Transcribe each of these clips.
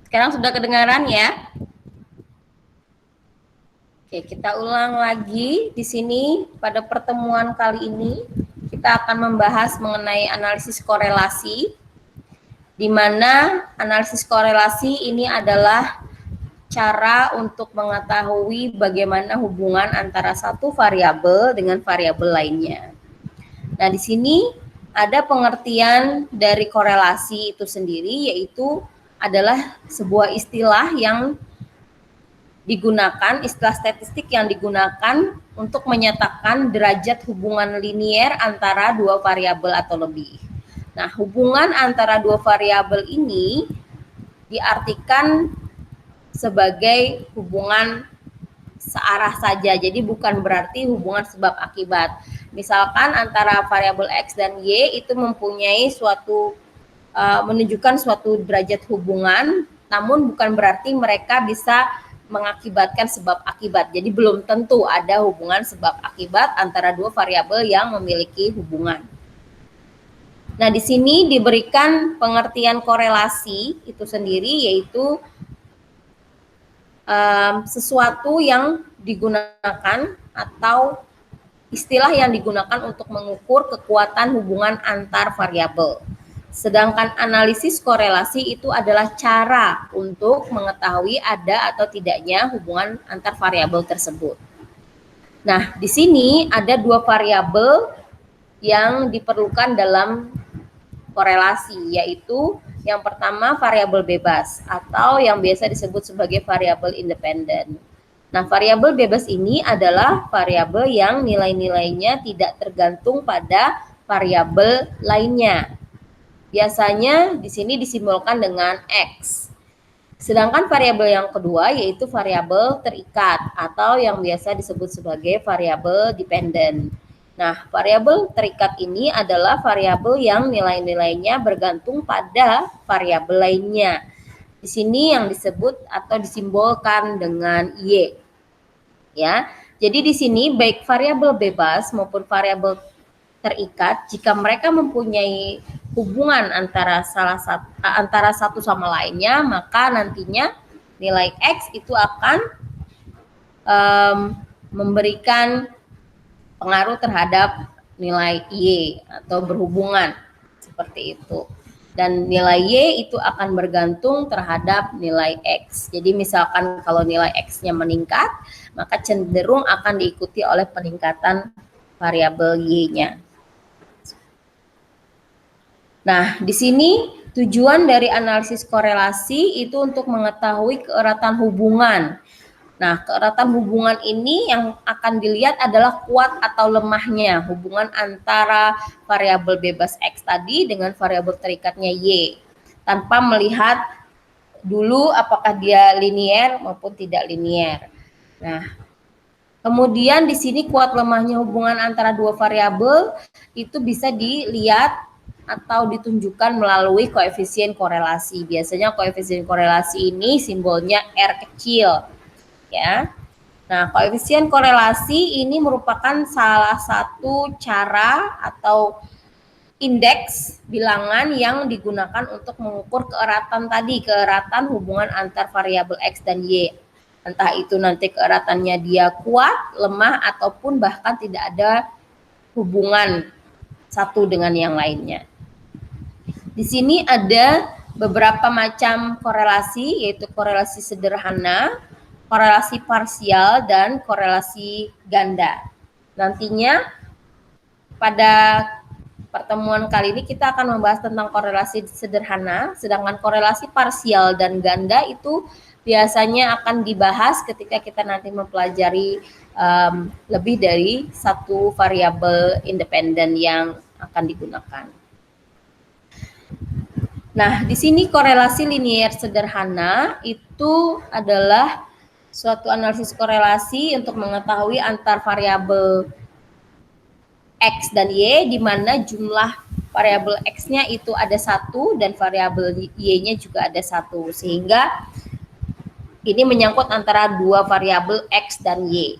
Sekarang sudah kedengaran ya? Oke, kita ulang lagi di sini. Pada pertemuan kali ini kita akan membahas mengenai analisis korelasi, di mana analisis korelasi ini adalah cara untuk mengetahui bagaimana hubungan antara satu variabel dengan variabel lainnya. Nah, di sini ada pengertian dari korelasi itu sendiri, yaitu adalah sebuah istilah yang digunakan, istilah statistik yang digunakan untuk menyatakan derajat hubungan linier antara dua variabel atau lebih. Nah, hubungan antara dua variabel ini diartikan sebagai hubungan searah saja, jadi bukan berarti hubungan sebab akibat. Misalkan antara variabel X dan Y itu mempunyai menunjukkan suatu derajat hubungan, namun bukan berarti mereka bisa mengakibatkan sebab akibat. Jadi belum tentu ada hubungan sebab akibat antara dua variabel yang memiliki hubungan. Nah, di sini diberikan pengertian korelasi itu sendiri, yaitu sesuatu yang digunakan atau istilah yang digunakan untuk mengukur kekuatan hubungan antar variabel. Sedangkan analisis korelasi itu adalah cara untuk mengetahui ada atau tidaknya hubungan antar variabel tersebut. Nah, di sini ada dua variabel yang diperlukan dalam korelasi, yaitu yang pertama variabel bebas atau yang biasa disebut sebagai variabel independen. Nah, variabel bebas ini adalah variabel yang nilai-nilainya tidak tergantung pada variabel lainnya. Biasanya di sini disimbolkan dengan X. Sedangkan variabel yang kedua yaitu variabel terikat atau yang biasa disebut sebagai variabel dependen. Nah, variabel terikat ini adalah variabel yang nilai-nilainya bergantung pada variabel lainnya. Di sini yang disebut atau disimbolkan dengan Y. Ya. Jadi di sini baik variabel bebas maupun variabel terikat, jika mereka mempunyai hubungan antara satu sama lainnya, maka nantinya nilai X itu akan memberikan pengaruh terhadap nilai Y atau berhubungan seperti itu. Dan nilai Y itu akan bergantung terhadap nilai X. Jadi misalkan kalau nilai X-nya meningkat, maka cenderung akan diikuti oleh peningkatan variabel Y-nya. Nah, di sini tujuan dari analisis korelasi itu untuk mengetahui keeratan hubungan. Nah, keeratan hubungan ini yang akan dilihat adalah kuat atau lemahnya hubungan antara variabel bebas X tadi dengan variabel terikatnya Y, tanpa melihat dulu apakah dia linier maupun tidak linier. Nah, kemudian di sini kuat lemahnya hubungan antara dua variabel itu bisa dilihat atau ditunjukkan melalui koefisien korelasi. Biasanya koefisien korelasi ini simbolnya R kecil, ya. Nah, koefisien korelasi ini merupakan salah satu cara atau indeks bilangan yang digunakan untuk mengukur keeratan tadi, keeratan hubungan antar variabel X dan Y. Entah itu nanti keeratannya dia kuat, lemah, ataupun bahkan tidak ada hubungan satu dengan yang lainnya. Di sini ada beberapa macam korelasi, yaitu korelasi sederhana, korelasi parsial, dan korelasi ganda. Nantinya pada pertemuan kali ini kita akan membahas tentang korelasi sederhana, sedangkan korelasi parsial dan ganda itu biasanya akan dibahas ketika kita nanti mempelajari lebih dari satu variabel independen yang akan digunakan. Nah, di sini korelasi linier sederhana itu adalah suatu analisis korelasi untuk mengetahui antar variabel X dan Y, di mana jumlah variabel X-nya itu ada satu dan variabel Y-nya juga ada satu, sehingga ini menyangkut antara dua variabel X dan Y.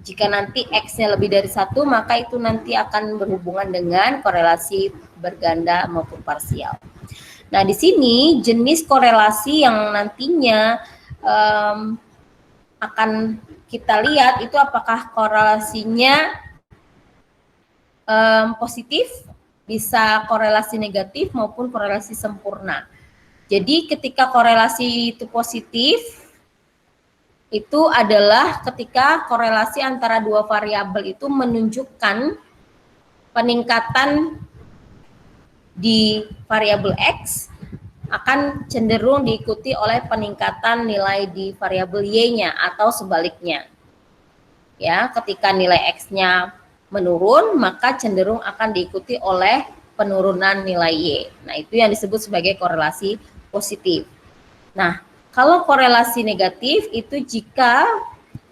Jika nanti X-nya lebih dari satu, maka itu nanti akan berhubungan dengan korelasi berganda maupun parsial. Nah, di sini jenis korelasi yang nantinya akan kita lihat itu apakah korelasinya positif, bisa korelasi negatif maupun korelasi sempurna. Jadi ketika korelasi itu positif, itu adalah ketika korelasi antara dua variabel itu menunjukkan peningkatan di variabel X akan cenderung diikuti oleh peningkatan nilai di variabel Y-nya atau sebaliknya. Ya, ketika nilai X-nya menurun, maka cenderung akan diikuti oleh penurunan nilai Y. Nah, itu yang disebut sebagai korelasi positif. Nah, kalau korelasi negatif itu jika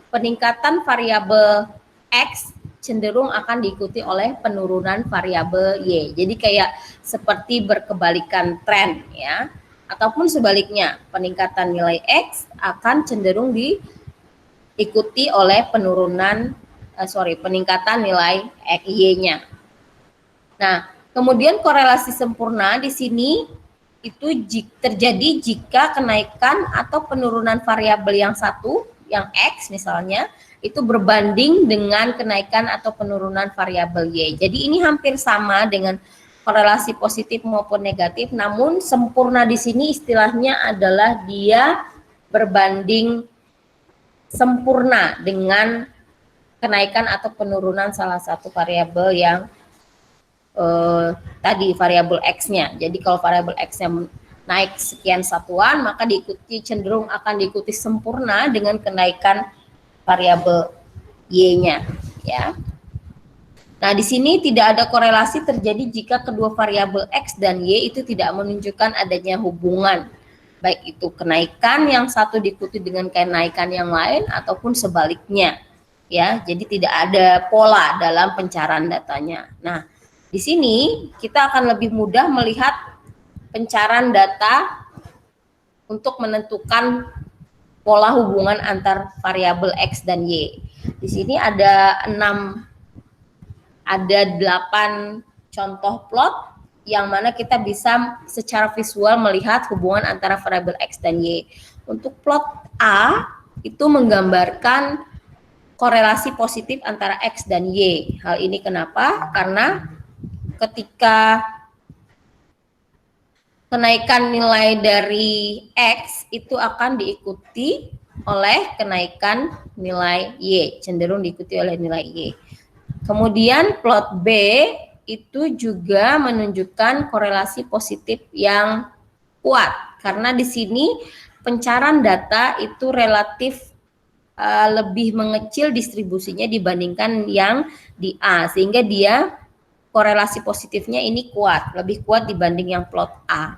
peningkatan variabel X cenderung akan diikuti oleh penurunan variabel Y. Jadi kayak seperti berkebalikan tren ya. Ataupun sebaliknya, peningkatan nilai X akan cenderung diikuti oleh peningkatan nilai Y-nya. Nah, kemudian korelasi sempurna di sini itu terjadi jika kenaikan atau penurunan variabel yang satu, yang X misalnya, itu berbanding dengan kenaikan atau penurunan variabel Y. Jadi ini hampir sama dengan korelasi positif maupun negatif, namun sempurna di sini istilahnya adalah dia berbanding sempurna dengan kenaikan atau penurunan salah satu variabel yang tadi variabel X-nya. Jadi kalau variabel X-nya naik sekian satuan, maka cenderung akan diikuti sempurna dengan kenaikan variabel Y-nya, ya. Nah, di sini tidak ada korelasi terjadi jika kedua variabel X dan Y itu tidak menunjukkan adanya hubungan, baik itu kenaikan yang satu diikuti dengan kenaikan yang lain ataupun sebaliknya, ya. Jadi tidak ada pola dalam pencarian datanya. Nah, di sini kita akan lebih mudah melihat pencarian data untuk menentukan pola hubungan antar variabel X dan Y. Di sini ada 8 contoh plot yang mana kita bisa secara visual melihat hubungan antara variabel X dan Y. Untuk plot A itu menggambarkan korelasi positif antara X dan Y. Hal ini kenapa? Karena ketika kenaikan nilai dari X itu akan diikuti oleh kenaikan nilai Y, cenderung diikuti oleh nilai Y. Kemudian plot B itu juga menunjukkan korelasi positif yang kuat, karena di sini pencarian data itu relatif lebih mengecil distribusinya dibandingkan yang di A, sehingga dia korelasi positifnya ini kuat, lebih kuat dibanding yang plot A.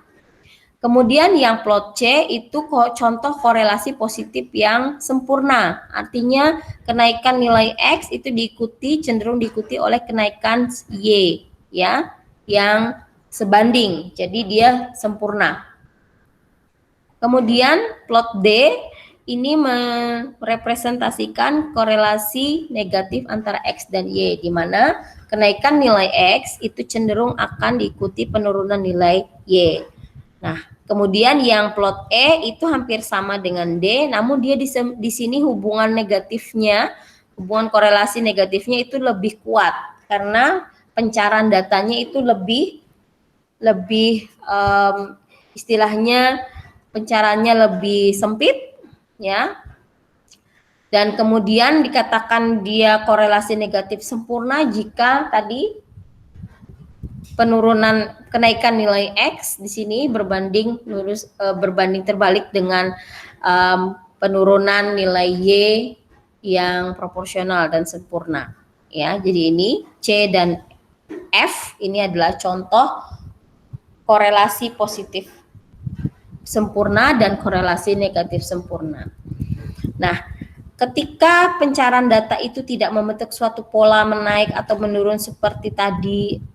Kemudian yang plot C itu contoh korelasi positif yang sempurna. Artinya kenaikan nilai X itu cenderung diikuti oleh kenaikan Y, ya, yang sebanding. Jadi dia sempurna. Kemudian plot D ini merepresentasikan korelasi negatif antara X dan Y, di mana kenaikan nilai X itu cenderung akan diikuti penurunan nilai Y. Nah, kemudian yang plot E itu hampir sama dengan D, namun dia di sini hubungan korelasi negatifnya itu lebih kuat, karena pencarian datanya itu lebih istilahnya pencariannya lebih sempit, ya. Dan kemudian dikatakan dia korelasi negatif sempurna jika tadi kenaikan nilai X di sini berbanding terbalik dengan penurunan nilai Y yang proporsional dan sempurna, ya. Jadi ini C dan F ini adalah contoh korelasi positif sempurna dan korelasi negatif sempurna. Nah, ketika pencarian data itu tidak membentuk suatu pola menaik atau menurun seperti tadi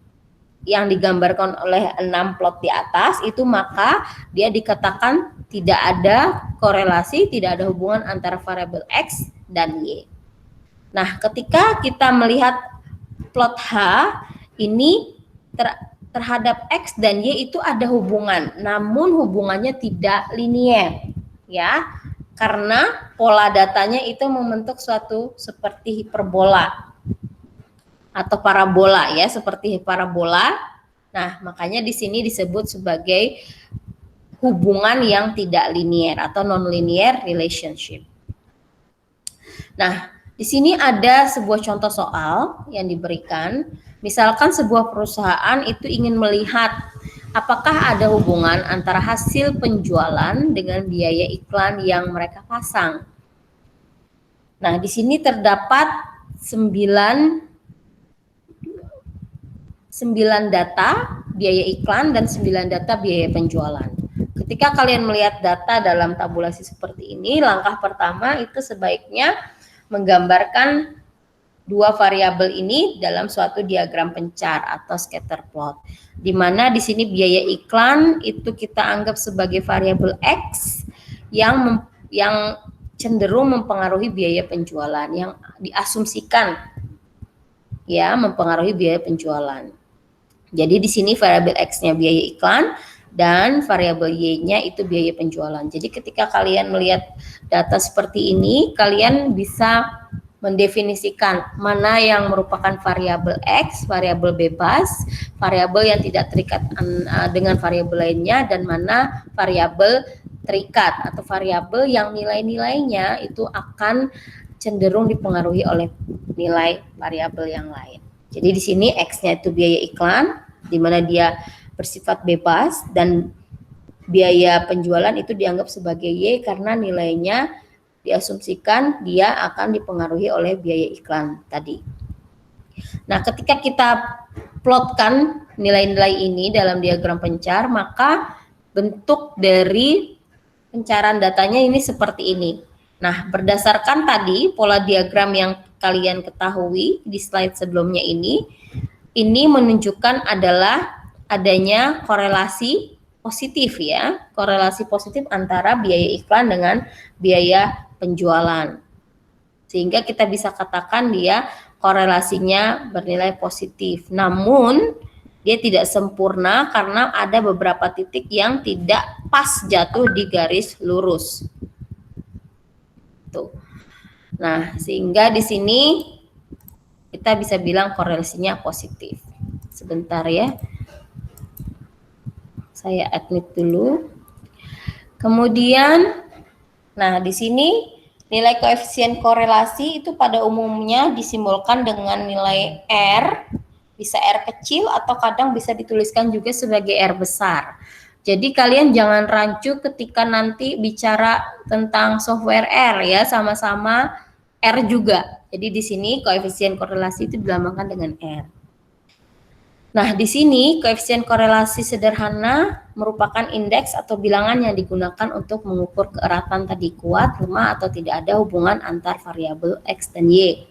yang digambarkan oleh 6 plot di atas itu, maka dia dikatakan tidak ada korelasi, tidak ada hubungan antara variabel X dan Y. Nah, ketika kita melihat plot H ini terhadap X dan Y itu ada hubungan, namun hubungannya tidak linier, ya, karena pola datanya itu membentuk suatu seperti hiperbola atau parabola, ya, seperti parabola. Nah, makanya di sini disebut sebagai hubungan yang tidak linier atau non-linear relationship. Nah, di sini ada sebuah contoh soal yang diberikan. Misalkan sebuah perusahaan itu ingin melihat apakah ada hubungan antara hasil penjualan dengan biaya iklan yang mereka pasang. Nah, di sini terdapat 9 data biaya iklan dan 9 data biaya penjualan. Ketika kalian melihat data dalam tabulasi seperti ini, langkah pertama itu sebaiknya menggambarkan dua variabel ini dalam suatu diagram pencar atau scatter plot. Di mana di sini biaya iklan itu kita anggap sebagai variabel X yang cenderung mempengaruhi biaya penjualan, yang diasumsikan ya mempengaruhi biaya penjualan. Jadi di sini variabel X-nya biaya iklan dan variabel Y-nya itu biaya penjualan. Jadi ketika kalian melihat data seperti ini, kalian bisa mendefinisikan mana yang merupakan variabel X, variabel bebas, variabel yang tidak terikat dengan variabel lainnya, dan mana variabel terikat atau variabel yang nilai-nilainya itu akan cenderung dipengaruhi oleh nilai variabel yang lain. Jadi di sini X-nya itu biaya iklan, di mana dia bersifat bebas, dan biaya penjualan itu dianggap sebagai Y karena nilainya diasumsikan dia akan dipengaruhi oleh biaya iklan tadi. Nah, ketika kita plotkan nilai-nilai ini dalam diagram pencar, maka bentuk dari pencaran datanya ini seperti ini. Nah, berdasarkan tadi pola diagram yang kalian ketahui di slide sebelumnya ini menunjukkan adalah adanya korelasi positif, ya, korelasi positif antara biaya iklan dengan biaya penjualan. Sehingga kita bisa katakan dia korelasinya bernilai positif. Namun dia tidak sempurna karena ada beberapa titik yang tidak pas jatuh di garis lurus. Tuh. Nah, sehingga di sini kita bisa bilang korelasinya positif. Sebentar ya. Saya admit dulu. Kemudian, nah di sini nilai koefisien korelasi itu pada umumnya disimbolkan dengan nilai R, bisa R kecil atau kadang bisa dituliskan juga sebagai R besar. Jadi kalian jangan rancu ketika nanti bicara tentang software R, ya, sama-sama R juga. Jadi di sini koefisien korelasi itu dilambangkan dengan R. Nah, di sini koefisien korelasi sederhana merupakan indeks atau bilangan yang digunakan untuk mengukur keeratan tadi kuat, lemah, atau tidak ada hubungan antar variabel X dan Y.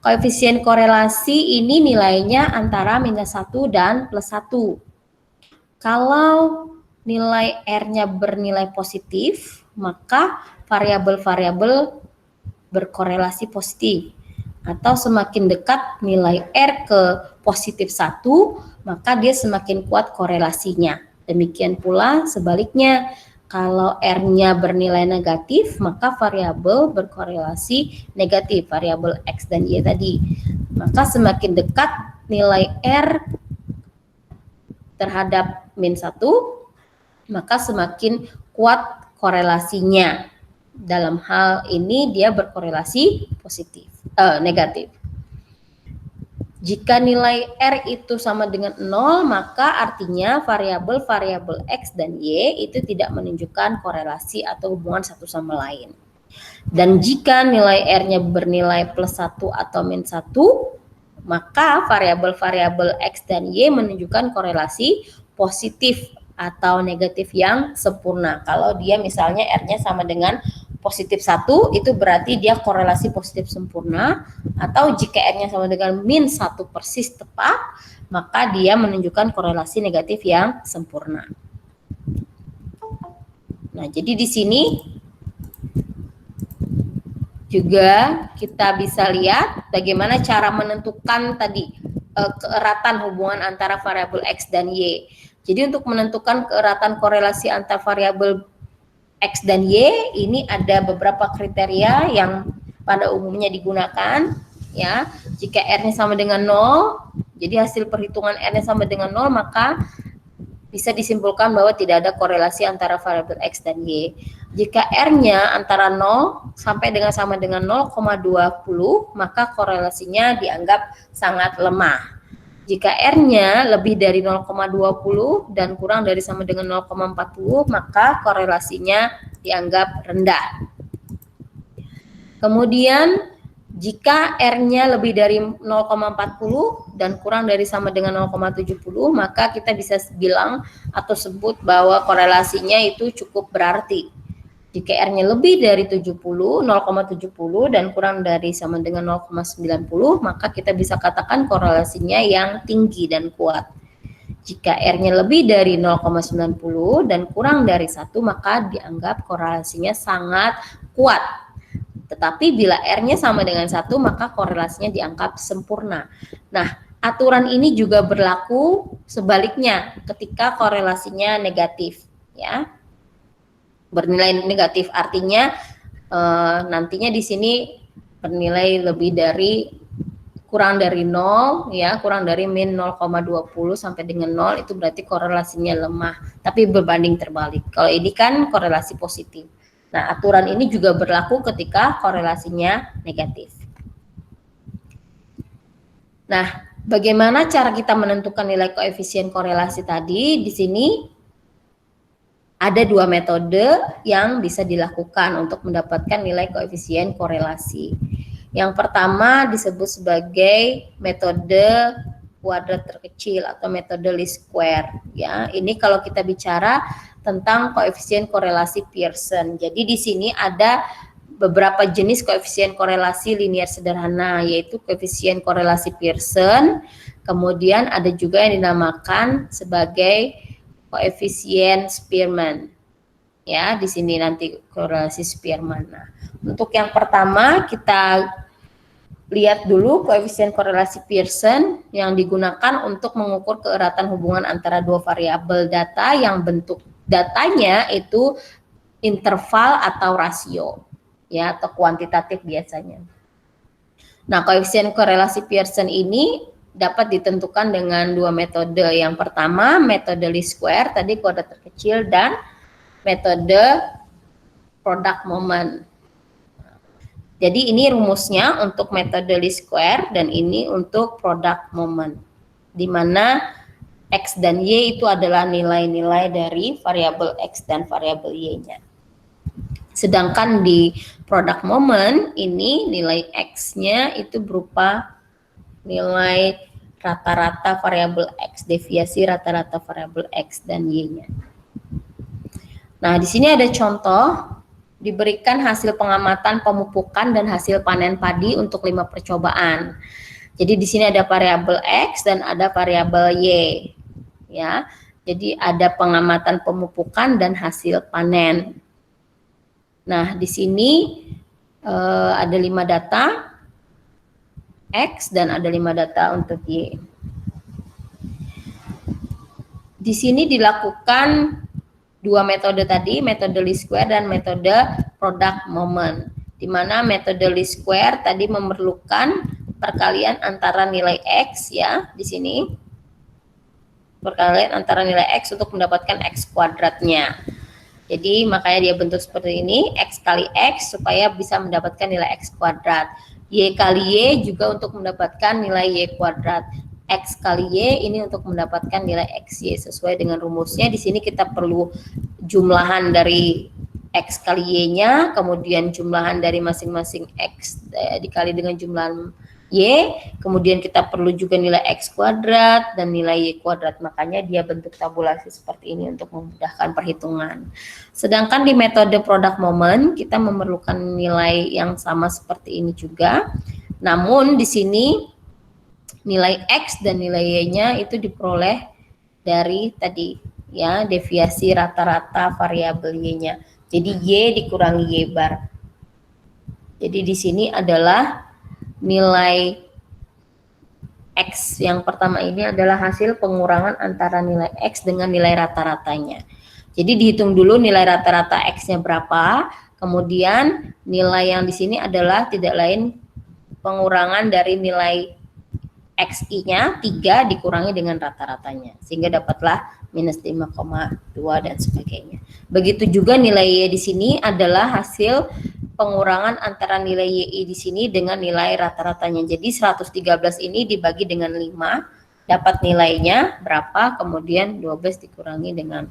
Koefisien korelasi ini nilainya antara -1 dan +1. Kalau nilai R-nya bernilai positif, maka variabel-variabel berkorelasi positif. Atau semakin dekat nilai R ke positif 1, maka dia semakin kuat korelasinya. Demikian pula sebaliknya, kalau R-nya bernilai negatif, maka variabel berkorelasi negatif, variabel X dan Y tadi. Maka semakin dekat nilai R terhadap -1, maka semakin kuat korelasinya. Dalam hal ini dia berkorelasi negatif. Jika nilai R itu sama dengan 0, maka artinya variabel-variabel X dan Y itu tidak menunjukkan korelasi atau hubungan satu sama lain. Dan jika nilai R-nya bernilai +1 atau -1, maka variabel-variabel X dan Y menunjukkan korelasi positif atau negatif yang sempurna. Kalau dia misalnya R-nya sama dengan +1, itu berarti dia korelasi positif sempurna. Atau jika R-nya sama dengan -1 persis tepat, maka dia menunjukkan korelasi negatif yang sempurna. Nah, jadi di sini juga kita bisa lihat bagaimana cara menentukan tadi keeratan hubungan antara variabel X dan Y. Jadi untuk menentukan keeratan korelasi antar variabel X dan Y ini ada beberapa kriteria yang pada umumnya digunakan ya. Jika R-nya sama dengan 0, jadi hasil perhitungan R-nya sama dengan 0, maka bisa disimpulkan bahwa tidak ada korelasi antara variabel X dan Y. Jika R-nya antara 0 sampai dengan sama dengan 0,20, maka korelasinya dianggap sangat lemah. Jika R-nya lebih dari 0,20 dan kurang dari sama dengan 0,40, maka korelasinya dianggap rendah. Kemudian jika R-nya lebih dari 0,40 dan kurang dari sama dengan 0,70, maka kita bisa bilang atau sebut bahwa korelasinya itu cukup berarti. Jika R-nya lebih dari 0,70 dan kurang dari sama dengan 0,90, maka kita bisa katakan korelasinya yang tinggi dan kuat. Jika R-nya lebih dari 0,90 dan kurang dari 1, maka dianggap korelasinya sangat kuat. Tetapi bila R-nya sama dengan 1, maka korelasinya dianggap sempurna. Nah, aturan ini juga berlaku sebaliknya ketika korelasinya negatif, ya. Bernilai negatif artinya nantinya di sini bernilai lebih dari kurang dari 0 ya, kurang dari min 0,20 sampai dengan 0 itu berarti korelasinya lemah, tapi berbanding terbalik. Kalau ini kan korelasi positif. Nah, aturan ini juga berlaku ketika korelasinya negatif. Nah, bagaimana cara kita menentukan nilai koefisien korelasi tadi? Di sini ada dua metode yang bisa dilakukan untuk mendapatkan nilai koefisien korelasi. Yang pertama disebut sebagai metode kuadrat terkecil atau metode least square. Ya, ini kalau kita bicara tentang koefisien korelasi Pearson. Jadi di sini ada beberapa jenis koefisien korelasi linear sederhana, yaitu koefisien korelasi Pearson. Kemudian ada juga yang dinamakan sebagai koefisien Spearman. Ya, di sini nanti korelasi Spearman. Nah, untuk yang pertama kita lihat dulu koefisien korelasi Pearson yang digunakan untuk mengukur keeratan hubungan antara dua variabel data yang bentuk datanya itu interval atau rasio, ya, atau kuantitatif biasanya. Nah, koefisien korelasi Pearson ini dapat ditentukan dengan dua metode. Yang pertama, metode least square, tadi kuadrat terkecil, dan metode product moment. Jadi ini rumusnya untuk metode least square dan ini untuk product moment, di mana X dan Y itu adalah nilai-nilai dari variabel X dan variabel Y-nya. Sedangkan di product moment ini nilai X-nya itu berupa nilai rata-rata variabel X, deviasi rata-rata variabel X dan Y-nya. Nah, di sini ada contoh, diberikan hasil pengamatan pemupukan dan hasil panen padi untuk 5 percobaan. Jadi di sini ada variabel X dan ada variabel Y. Ya. Jadi ada pengamatan pemupukan dan hasil panen. Nah, di sini ada 5 data X dan ada 5 data untuk Y. Di sini dilakukan dua metode tadi, metode least square dan metode product moment. Di mana metode least square tadi memerlukan perkalian antara nilai X, ya, di sini. Perkalian antara nilai X untuk mendapatkan X kuadratnya. Jadi makanya dia bentuk seperti ini, X kali X supaya bisa mendapatkan nilai X kuadrat. Y kali Y juga untuk mendapatkan nilai Y kuadrat. X kali Y ini untuk mendapatkan nilai XY sesuai dengan rumusnya. Di sini kita perlu jumlahan dari X kali Y-nya, kemudian jumlahan dari masing-masing X dikali dengan jumlahan Y, kemudian kita perlu juga nilai X kuadrat dan nilai Y kuadrat, makanya dia bentuk tabulasi seperti ini untuk memudahkan perhitungan. Sedangkan di metode product moment kita memerlukan nilai yang sama seperti ini juga, namun di sini nilai X dan nilai Y-nya itu diperoleh dari tadi, ya, deviasi rata-rata variabel Y-nya. Jadi Y dikurangi Y bar. Jadi di sini adalah nilai X. Yang pertama ini adalah hasil pengurangan antara nilai X dengan nilai rata-ratanya. Jadi dihitung dulu nilai rata-rata X-nya berapa, kemudian nilai yang di sini adalah tidak lain pengurangan dari nilai XI-nya 3 dikurangi dengan rata-ratanya, sehingga dapatlah minus 5,2 dan sebagainya. Begitu juga nilai Y di sini adalah hasil pengurangan antara nilai YI di sini dengan nilai rata-ratanya. Jadi 113 ini dibagi dengan 5, dapat nilainya berapa, kemudian 12 dikurangi dengan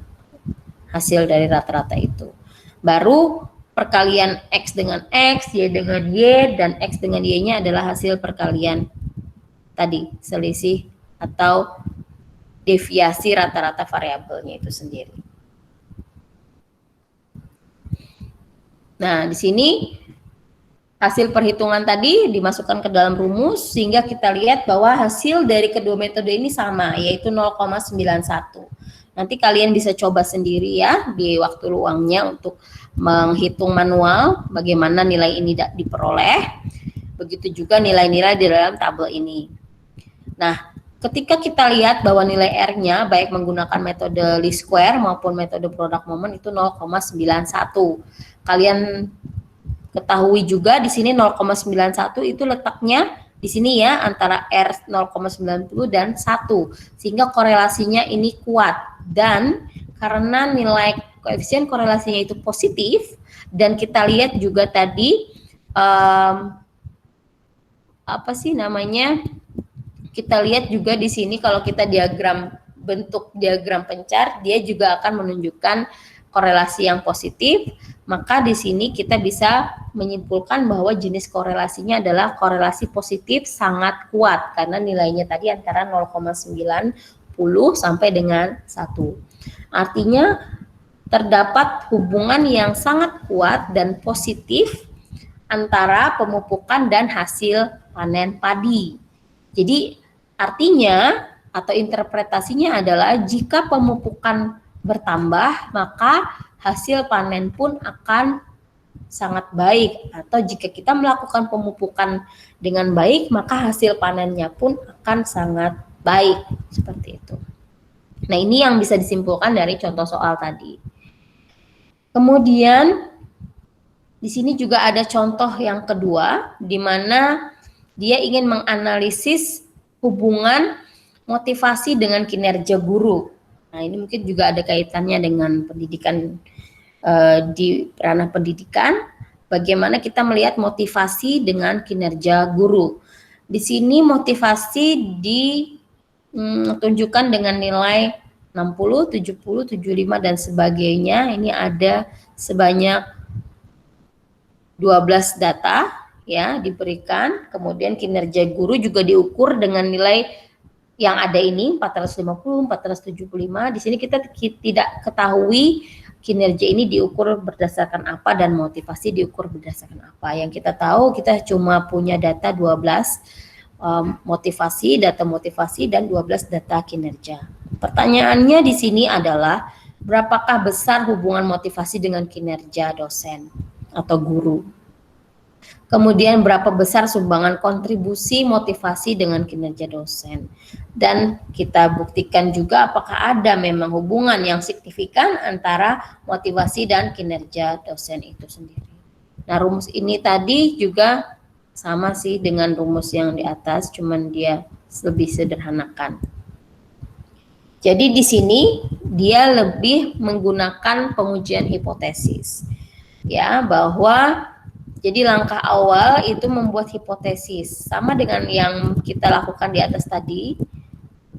hasil dari rata-rata itu. Baru perkalian X dengan X, Y dengan Y, dan X dengan Y-nya adalah hasil perkalian tadi, selisih atau deviasi rata-rata variabelnya itu sendiri. Nah, di sini hasil perhitungan tadi dimasukkan ke dalam rumus sehingga kita lihat bahwa hasil dari kedua metode ini sama, yaitu 0,91. Nanti kalian bisa coba sendiri ya di waktu luangnya untuk menghitung manual bagaimana nilai ini diperoleh. Begitu juga nilai-nilai di dalam tabel ini. Nah, ketika kita lihat bahwa nilai R-nya baik menggunakan metode least square maupun metode product moment itu 0,91. Kalian ketahui juga di sini 0,91 itu letaknya di sini ya antara R 0,90 dan 1, sehingga korelasinya ini kuat. Dan karena nilai koefisien korelasinya itu positif, dan kita lihat juga tadi kita lihat juga di sini kalau kita bentuk diagram pencar, dia juga akan menunjukkan korelasi yang positif. Maka di sini kita bisa menyimpulkan bahwa jenis korelasinya adalah korelasi positif sangat kuat karena nilainya tadi antara 0,90 sampai dengan 1. Artinya terdapat hubungan yang sangat kuat dan positif antara pemupukan dan hasil panen padi. Jadi artinya atau interpretasinya adalah jika pemupukan bertambah, maka hasil panen pun akan sangat baik. Atau jika kita melakukan pemupukan dengan baik, maka hasil panennya pun akan sangat baik. Seperti itu. Nah, ini yang bisa disimpulkan dari contoh soal tadi. Kemudian di sini juga ada contoh yang kedua, di mana dia ingin menganalisis hubungan motivasi dengan kinerja guru. Nah, ini mungkin juga ada kaitannya dengan pendidikan di ranah pendidikan. Bagaimana kita melihat motivasi dengan kinerja guru. Di sini motivasi ditunjukkan dengan nilai 60, 70, 75 dan sebagainya. Ini ada sebanyak 12 data ya diberikan. Kemudian kinerja guru juga diukur dengan nilai yang ada ini 450, 475. Di sini kita tidak ketahui kinerja ini diukur berdasarkan apa dan motivasi diukur berdasarkan apa. Yang kita tahu kita cuma punya data 12 data motivasi dan 12 data kinerja. Pertanyaannya di sini adalah berapakah besar hubungan motivasi dengan kinerja dosen atau guru? Kemudian berapa besar sumbangan kontribusi motivasi dengan kinerja dosen. Dan kita buktikan juga apakah ada memang hubungan yang signifikan antara motivasi dan kinerja dosen itu sendiri. Nah, rumus ini tadi juga sama sih dengan rumus yang di atas, cuman dia lebih sederhanakan. Jadi di sini dia lebih menggunakan pengujian hipotesis. Ya, bahwa jadi langkah awal itu membuat hipotesis. Sama dengan yang kita lakukan di atas tadi.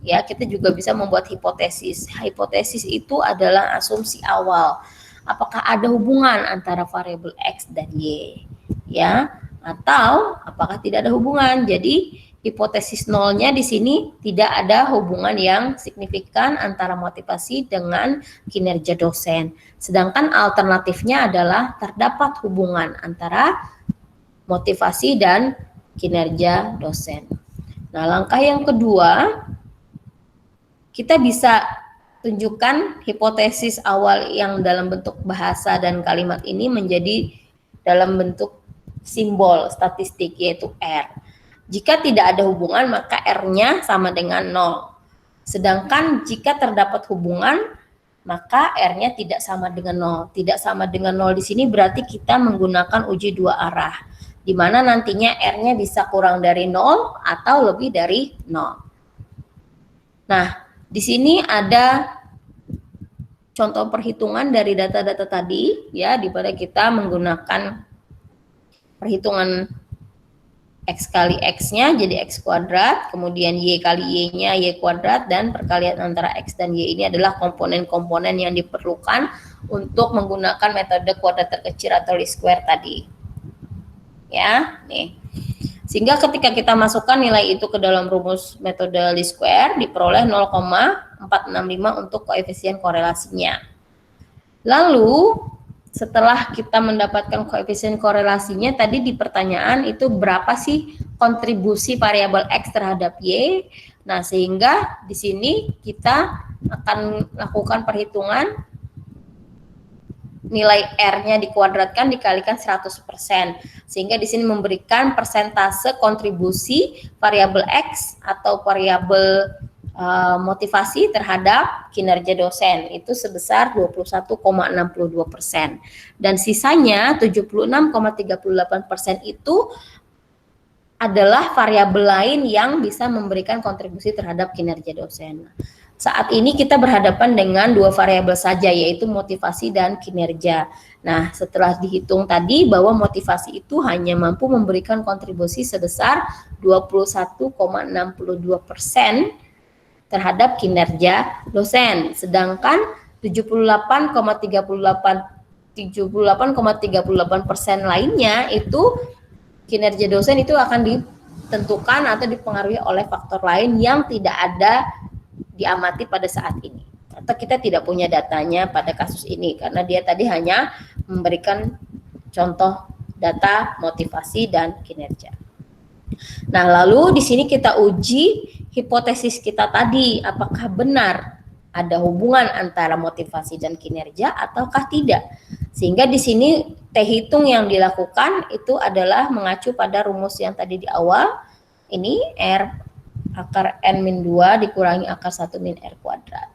Ya, kita juga bisa membuat hipotesis. Hipotesis itu adalah asumsi awal. Apakah ada hubungan antara variabel X dan Y? Ya, atau apakah tidak ada hubungan? Jadi hipotesis nolnya di sini tidak ada hubungan yang signifikan antara motivasi dengan kinerja dosen. Sedangkan alternatifnya adalah terdapat hubungan antara motivasi dan kinerja dosen. Nah, langkah yang kedua, kita bisa tunjukkan hipotesis awal yang dalam bentuk bahasa dan kalimat ini menjadi dalam bentuk simbol statistik yaitu R. Jika tidak ada hubungan, maka R-nya sama dengan 0. Sedangkan jika terdapat hubungan, maka R-nya tidak sama dengan 0. Tidak sama dengan 0 di sini berarti kita menggunakan uji dua arah, di mana nantinya R-nya bisa kurang dari 0 atau lebih dari 0. Nah, di sini ada contoh perhitungan dari data-data tadi, ya, di mana kita menggunakan perhitungan X kali X-nya jadi X kuadrat, kemudian Y kali Y-nya Y kuadrat, dan perkalian antara X dan Y ini adalah komponen-komponen yang diperlukan untuk menggunakan metode kuadrat terkecil atau least square tadi. Ya, nih. Sehingga ketika kita masukkan nilai itu ke dalam rumus metode least square, diperoleh 0,465 untuk koefisien korelasinya. Lalu, setelah kita mendapatkan koefisien korelasinya, tadi di pertanyaan itu berapa sih kontribusi variabel X terhadap Y. Nah, sehingga di sini kita akan lakukan perhitungan nilai R-nya dikuadratkan dikalikan 100%. Sehingga di sini memberikan persentase kontribusi variabel X atau variabel motivasi terhadap kinerja dosen itu sebesar 21,62%, dan sisanya 76,38% itu adalah variabel lain yang bisa memberikan kontribusi terhadap kinerja dosen. Saat ini kita berhadapan dengan dua variabel saja, yaitu motivasi dan kinerja. Nah, setelah dihitung tadi bahwa motivasi itu hanya mampu memberikan kontribusi sebesar 21,62% terhadap kinerja dosen, sedangkan 78,38% lainnya itu kinerja dosen itu akan ditentukan atau dipengaruhi oleh faktor lain yang tidak ada diamati pada saat ini, atau kita tidak punya datanya pada kasus ini karena dia tadi hanya memberikan contoh data motivasi dan kinerja. Nah, lalu di sini kita uji hipotesis kita tadi, apakah benar ada hubungan antara motivasi dan kinerja ataukah tidak. Sehingga di sini T hitung yang dilakukan itu adalah mengacu pada rumus yang tadi di awal. Ini R akar N-2 dikurangi akar 1 min R kuadrat.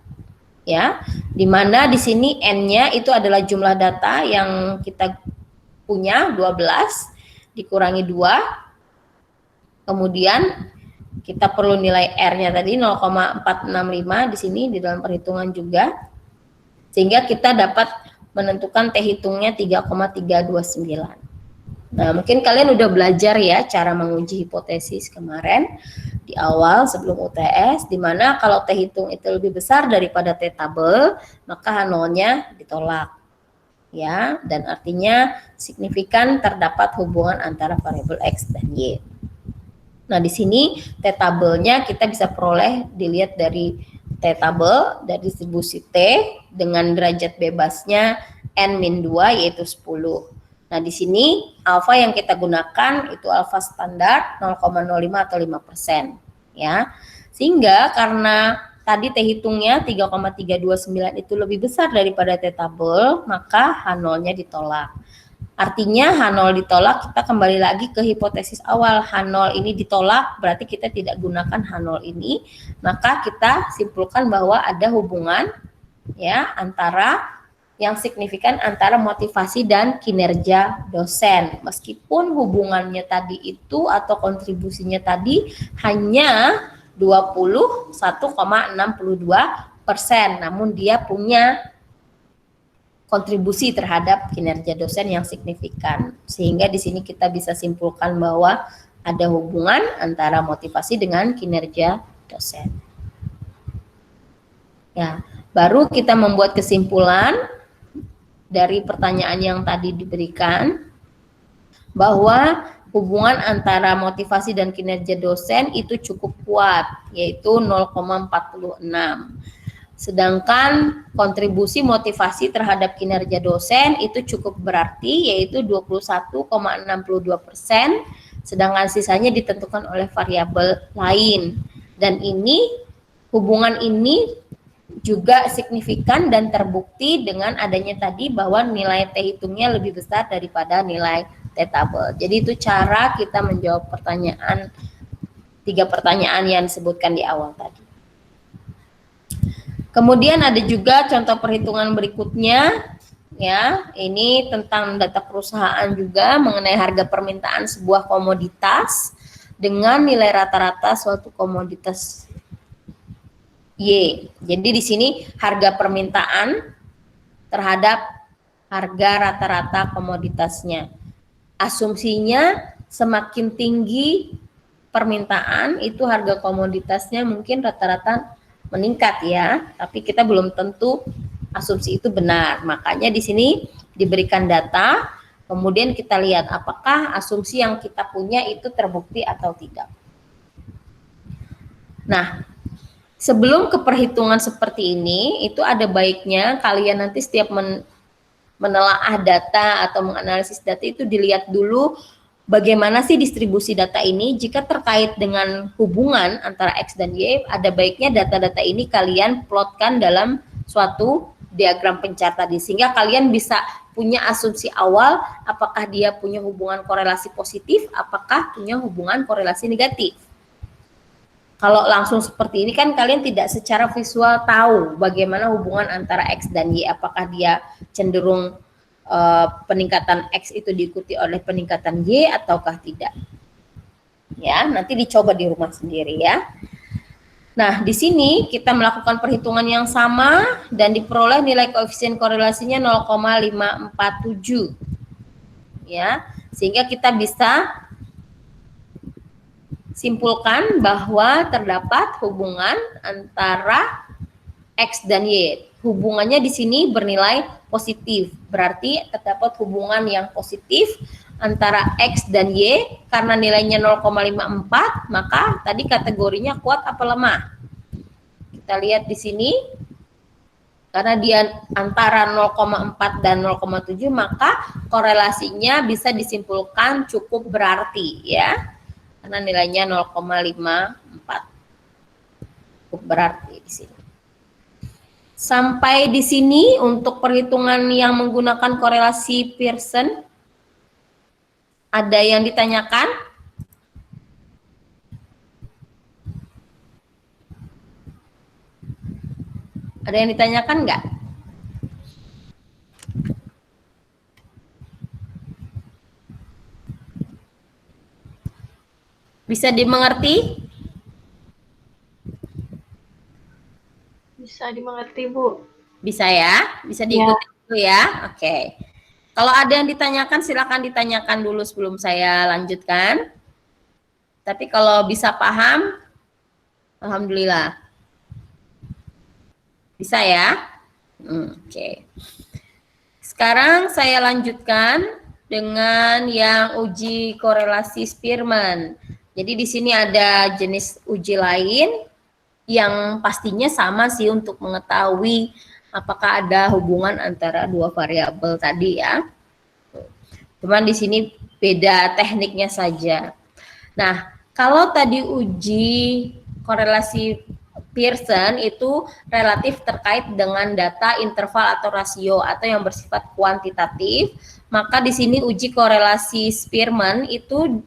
Ya, dimana di sini N-nya itu adalah jumlah data yang kita punya 12 dikurangi 2. Kemudian kita perlu nilai R-nya tadi 0,465 di sini di dalam perhitungan juga. Sehingga kita dapat menentukan T hitungnya 3,329. Nah, mungkin kalian udah belajar ya cara menguji hipotesis kemarin di awal sebelum UTS, di mana kalau T hitung itu lebih besar daripada T tabel, maka H0-nya ditolak. Ya, dan artinya signifikan terdapat hubungan antara variabel X dan Y. Nah, di sini T tabelnya kita bisa peroleh dilihat dari T tabel dari distribusi T dengan derajat bebasnya N-2 yaitu 10. Nah, di sini alfa yang kita gunakan itu alfa standar 0,05 atau 5%. Ya. Sehingga karena tadi T hitungnya 3,329 itu lebih besar daripada T tabel, maka H0-nya ditolak. Artinya H0 ditolak, kita kembali lagi ke hipotesis awal. H0 ini ditolak, berarti kita tidak gunakan H0 ini. Maka kita simpulkan bahwa ada hubungan ya antara yang signifikan antara motivasi dan kinerja dosen. Meskipun hubungannya tadi itu atau kontribusinya tadi hanya 21,62%, namun dia punya kontribusi terhadap kinerja dosen yang signifikan. Sehingga di sini kita bisa simpulkan bahwa ada hubungan antara motivasi dengan kinerja dosen. Ya, baru kita membuat kesimpulan dari pertanyaan yang tadi diberikan bahwa hubungan antara motivasi dan kinerja dosen itu cukup kuat, yaitu 0,46. Sedangkan kontribusi motivasi terhadap kinerja dosen itu cukup berarti, yaitu 21,62%, sedangkan sisanya ditentukan oleh variabel lain. Dan ini hubungan ini juga signifikan dan terbukti dengan adanya tadi bahwa nilai T hitungnya lebih besar daripada nilai T tabel. Jadi itu cara kita menjawab pertanyaan 3 pertanyaan yang disebutkan di awal tadi. Kemudian ada juga contoh perhitungan berikutnya, ya, ini tentang data perusahaan juga mengenai harga permintaan sebuah komoditas dengan nilai rata-rata suatu komoditas Y. Jadi di sini harga permintaan terhadap harga rata-rata komoditasnya. Asumsinya semakin tinggi permintaan itu harga komoditasnya mungkin rata-rata meningkat ya, tapi kita belum tentu asumsi itu benar. Makanya di sini diberikan data, kemudian kita lihat apakah asumsi yang kita punya itu terbukti atau tidak. Nah, sebelum ke perhitungan seperti ini, itu ada baiknya kalian nanti setiap menelaah data atau menganalisis data itu dilihat dulu bagaimana sih distribusi data ini. Jika terkait dengan hubungan antara X dan Y, ada baiknya data-data ini kalian plotkan dalam suatu diagram pencar tadi, sehingga kalian bisa punya asumsi awal apakah dia punya hubungan korelasi positif, apakah punya hubungan korelasi negatif. Kalau langsung seperti ini kan kalian tidak secara visual tahu bagaimana hubungan antara X dan Y, apakah dia cenderung peningkatan X itu diikuti oleh peningkatan Y ataukah tidak. Ya, nanti dicoba di rumah sendiri ya. Nah, di sini kita melakukan perhitungan yang sama dan diperoleh nilai koefisien korelasinya 0,547. Ya, sehingga kita bisa simpulkan bahwa terdapat hubungan antara X dan Y. Hubungannya di sini bernilai positif, berarti terdapat hubungan yang positif antara X dan Y. Karena nilainya 0,54, maka tadi kategorinya kuat apa lemah. Kita lihat di sini, karena dia antara 0,4 dan 0,7, maka korelasinya bisa disimpulkan cukup berarti ya. Karena nilainya 0,54. Cukup berarti di sini. Sampai di sini untuk perhitungan yang menggunakan korelasi Pearson. Ada yang ditanyakan? Ada yang ditanyakan nggak? Bisa dimengerti? Bisa dimengerti, Bu. Bisa ya? Bisa diikuti dulu ya? Oke. Kalau ada yang ditanyakan, silakan ditanyakan dulu sebelum saya lanjutkan. Tapi kalau bisa paham, alhamdulillah. Bisa ya? Oke. Sekarang saya lanjutkan dengan yang uji korelasi Spearman. Jadi di sini ada jenis uji lain yang pastinya sama sih untuk mengetahui apakah ada hubungan antara dua variabel tadi ya. Cuman di sini beda tekniknya saja. Nah, kalau tadi uji korelasi Pearson itu relatif terkait dengan data interval atau rasio atau yang bersifat kuantitatif, maka di sini uji korelasi Spearman itu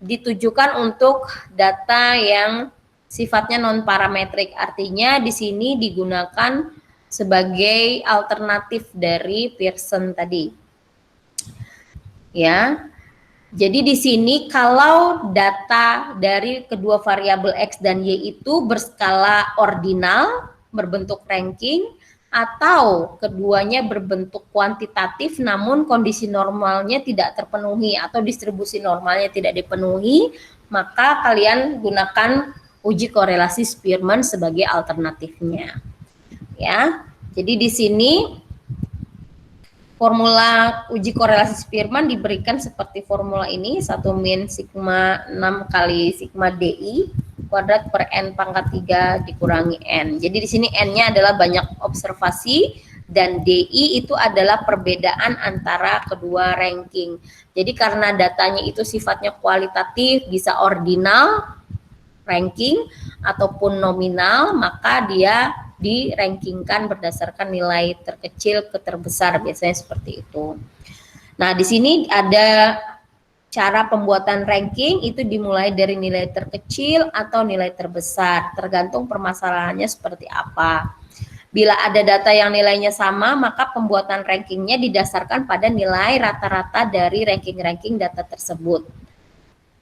ditujukan untuk data yang sifatnya non parametrik. Artinya di sini digunakan sebagai alternatif dari Pearson tadi. Ya. Jadi di sini kalau data dari kedua variabel X dan Y itu berskala ordinal, berbentuk ranking, atau keduanya berbentuk kuantitatif namun kondisi normalnya tidak terpenuhi atau distribusi normalnya tidak dipenuhi, maka kalian gunakan uji korelasi Spearman sebagai alternatifnya. Ya. Jadi di sini formula uji korelasi Spearman diberikan seperti formula ini, 1 min sigma 6 kali sigma DI kuadrat per N pangkat 3 dikurangi N. Jadi di sini N-nya adalah banyak observasi dan DI itu adalah perbedaan antara kedua ranking. Jadi karena datanya itu sifatnya kualitatif, bisa ordinal ranking ataupun nominal, maka dia dirankingkan berdasarkan nilai terkecil ke terbesar, biasanya seperti itu. Nah, di sini ada cara pembuatan ranking itu dimulai dari nilai terkecil atau nilai terbesar, tergantung permasalahannya seperti apa. Bila ada data yang nilainya sama, maka pembuatan rankingnya didasarkan pada nilai rata-rata dari ranking-ranking data tersebut.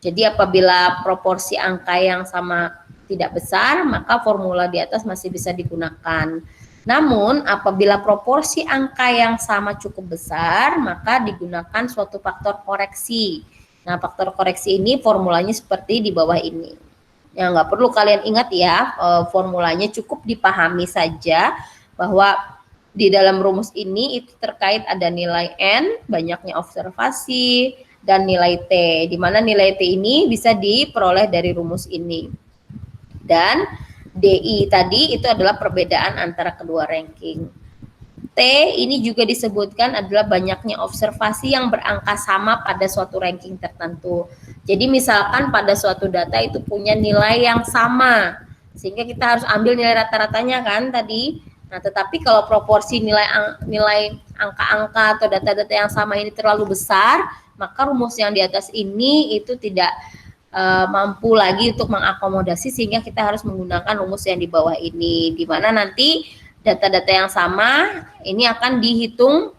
Jadi apabila proporsi angka yang sama tidak besar, maka formula di atas masih bisa digunakan. Namun apabila proporsi angka yang sama cukup besar, maka digunakan suatu faktor koreksi. Nah, faktor koreksi ini formulanya seperti di bawah ini. Ya, nggak perlu kalian ingat ya, formulanya cukup dipahami saja bahwa di dalam rumus ini itu terkait ada nilai N, banyaknya observasi, dan nilai T, di mana nilai T ini bisa diperoleh dari rumus ini. Dan DI tadi itu adalah perbedaan antara kedua ranking. T ini juga disebutkan adalah banyaknya observasi yang berangka sama pada suatu ranking tertentu. Jadi misalkan pada suatu data itu punya nilai yang sama, sehingga kita harus ambil nilai rata-ratanya kan tadi. Nah, tetapi kalau proporsi nilai angka-angka atau data-data yang sama ini terlalu besar, maka rumus yang di atas ini itu tidak mampu lagi untuk mengakomodasi, sehingga kita harus menggunakan rumus yang di bawah ini, di mana nanti data-data yang sama ini akan dihitung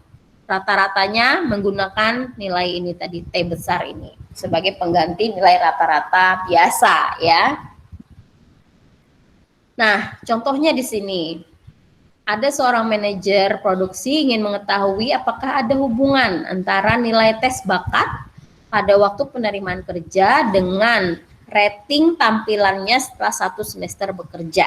rata-ratanya menggunakan nilai ini tadi, T besar ini sebagai pengganti nilai rata-rata biasa ya. Nah, contohnya di sini ada seorang manajer produksi ingin mengetahui apakah ada hubungan antara nilai tes bakat pada waktu penerimaan kerja dengan rating tampilannya setelah 1 semester bekerja.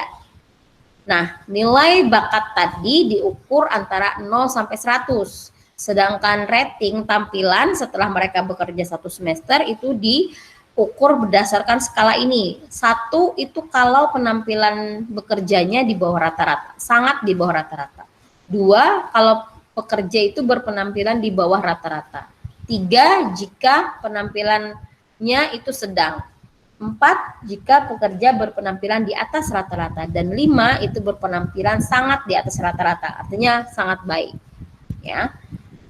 Nah, nilai bakat tadi diukur antara 0 sampai 100. Sedangkan rating tampilan setelah mereka bekerja 1 semester itu diukur berdasarkan skala ini. 1 itu kalau penampilan bekerjanya di bawah rata-rata, sangat di bawah rata-rata. 2 kalau pekerja itu berpenampilan di bawah rata-rata. 3 jika penampilannya itu sedang. 4 jika pekerja berpenampilan di atas rata-rata, dan 5 itu berpenampilan sangat di atas rata-rata, artinya sangat baik ya.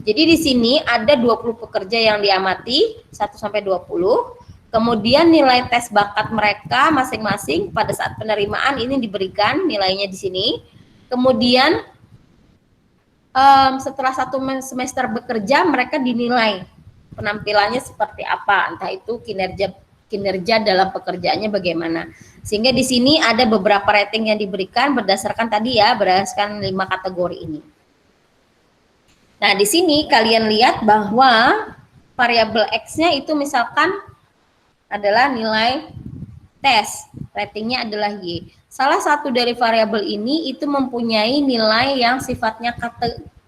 Jadi di sini ada 20 pekerja yang diamati 1 sampai 20. Kemudian nilai tes bakat mereka masing-masing pada saat penerimaan ini diberikan nilainya di sini. Kemudian setelah 1 semester bekerja mereka dinilai penampilannya seperti apa, entah itu kinerja dalam pekerjaannya bagaimana. Sehingga di sini ada beberapa rating yang diberikan berdasarkan tadi ya, berdasarkan 5 kategori ini. Nah, di sini kalian lihat bahwa variabel X-nya itu misalkan adalah nilai tes, ratingnya adalah Y. Salah satu dari variabel ini itu mempunyai nilai yang sifatnya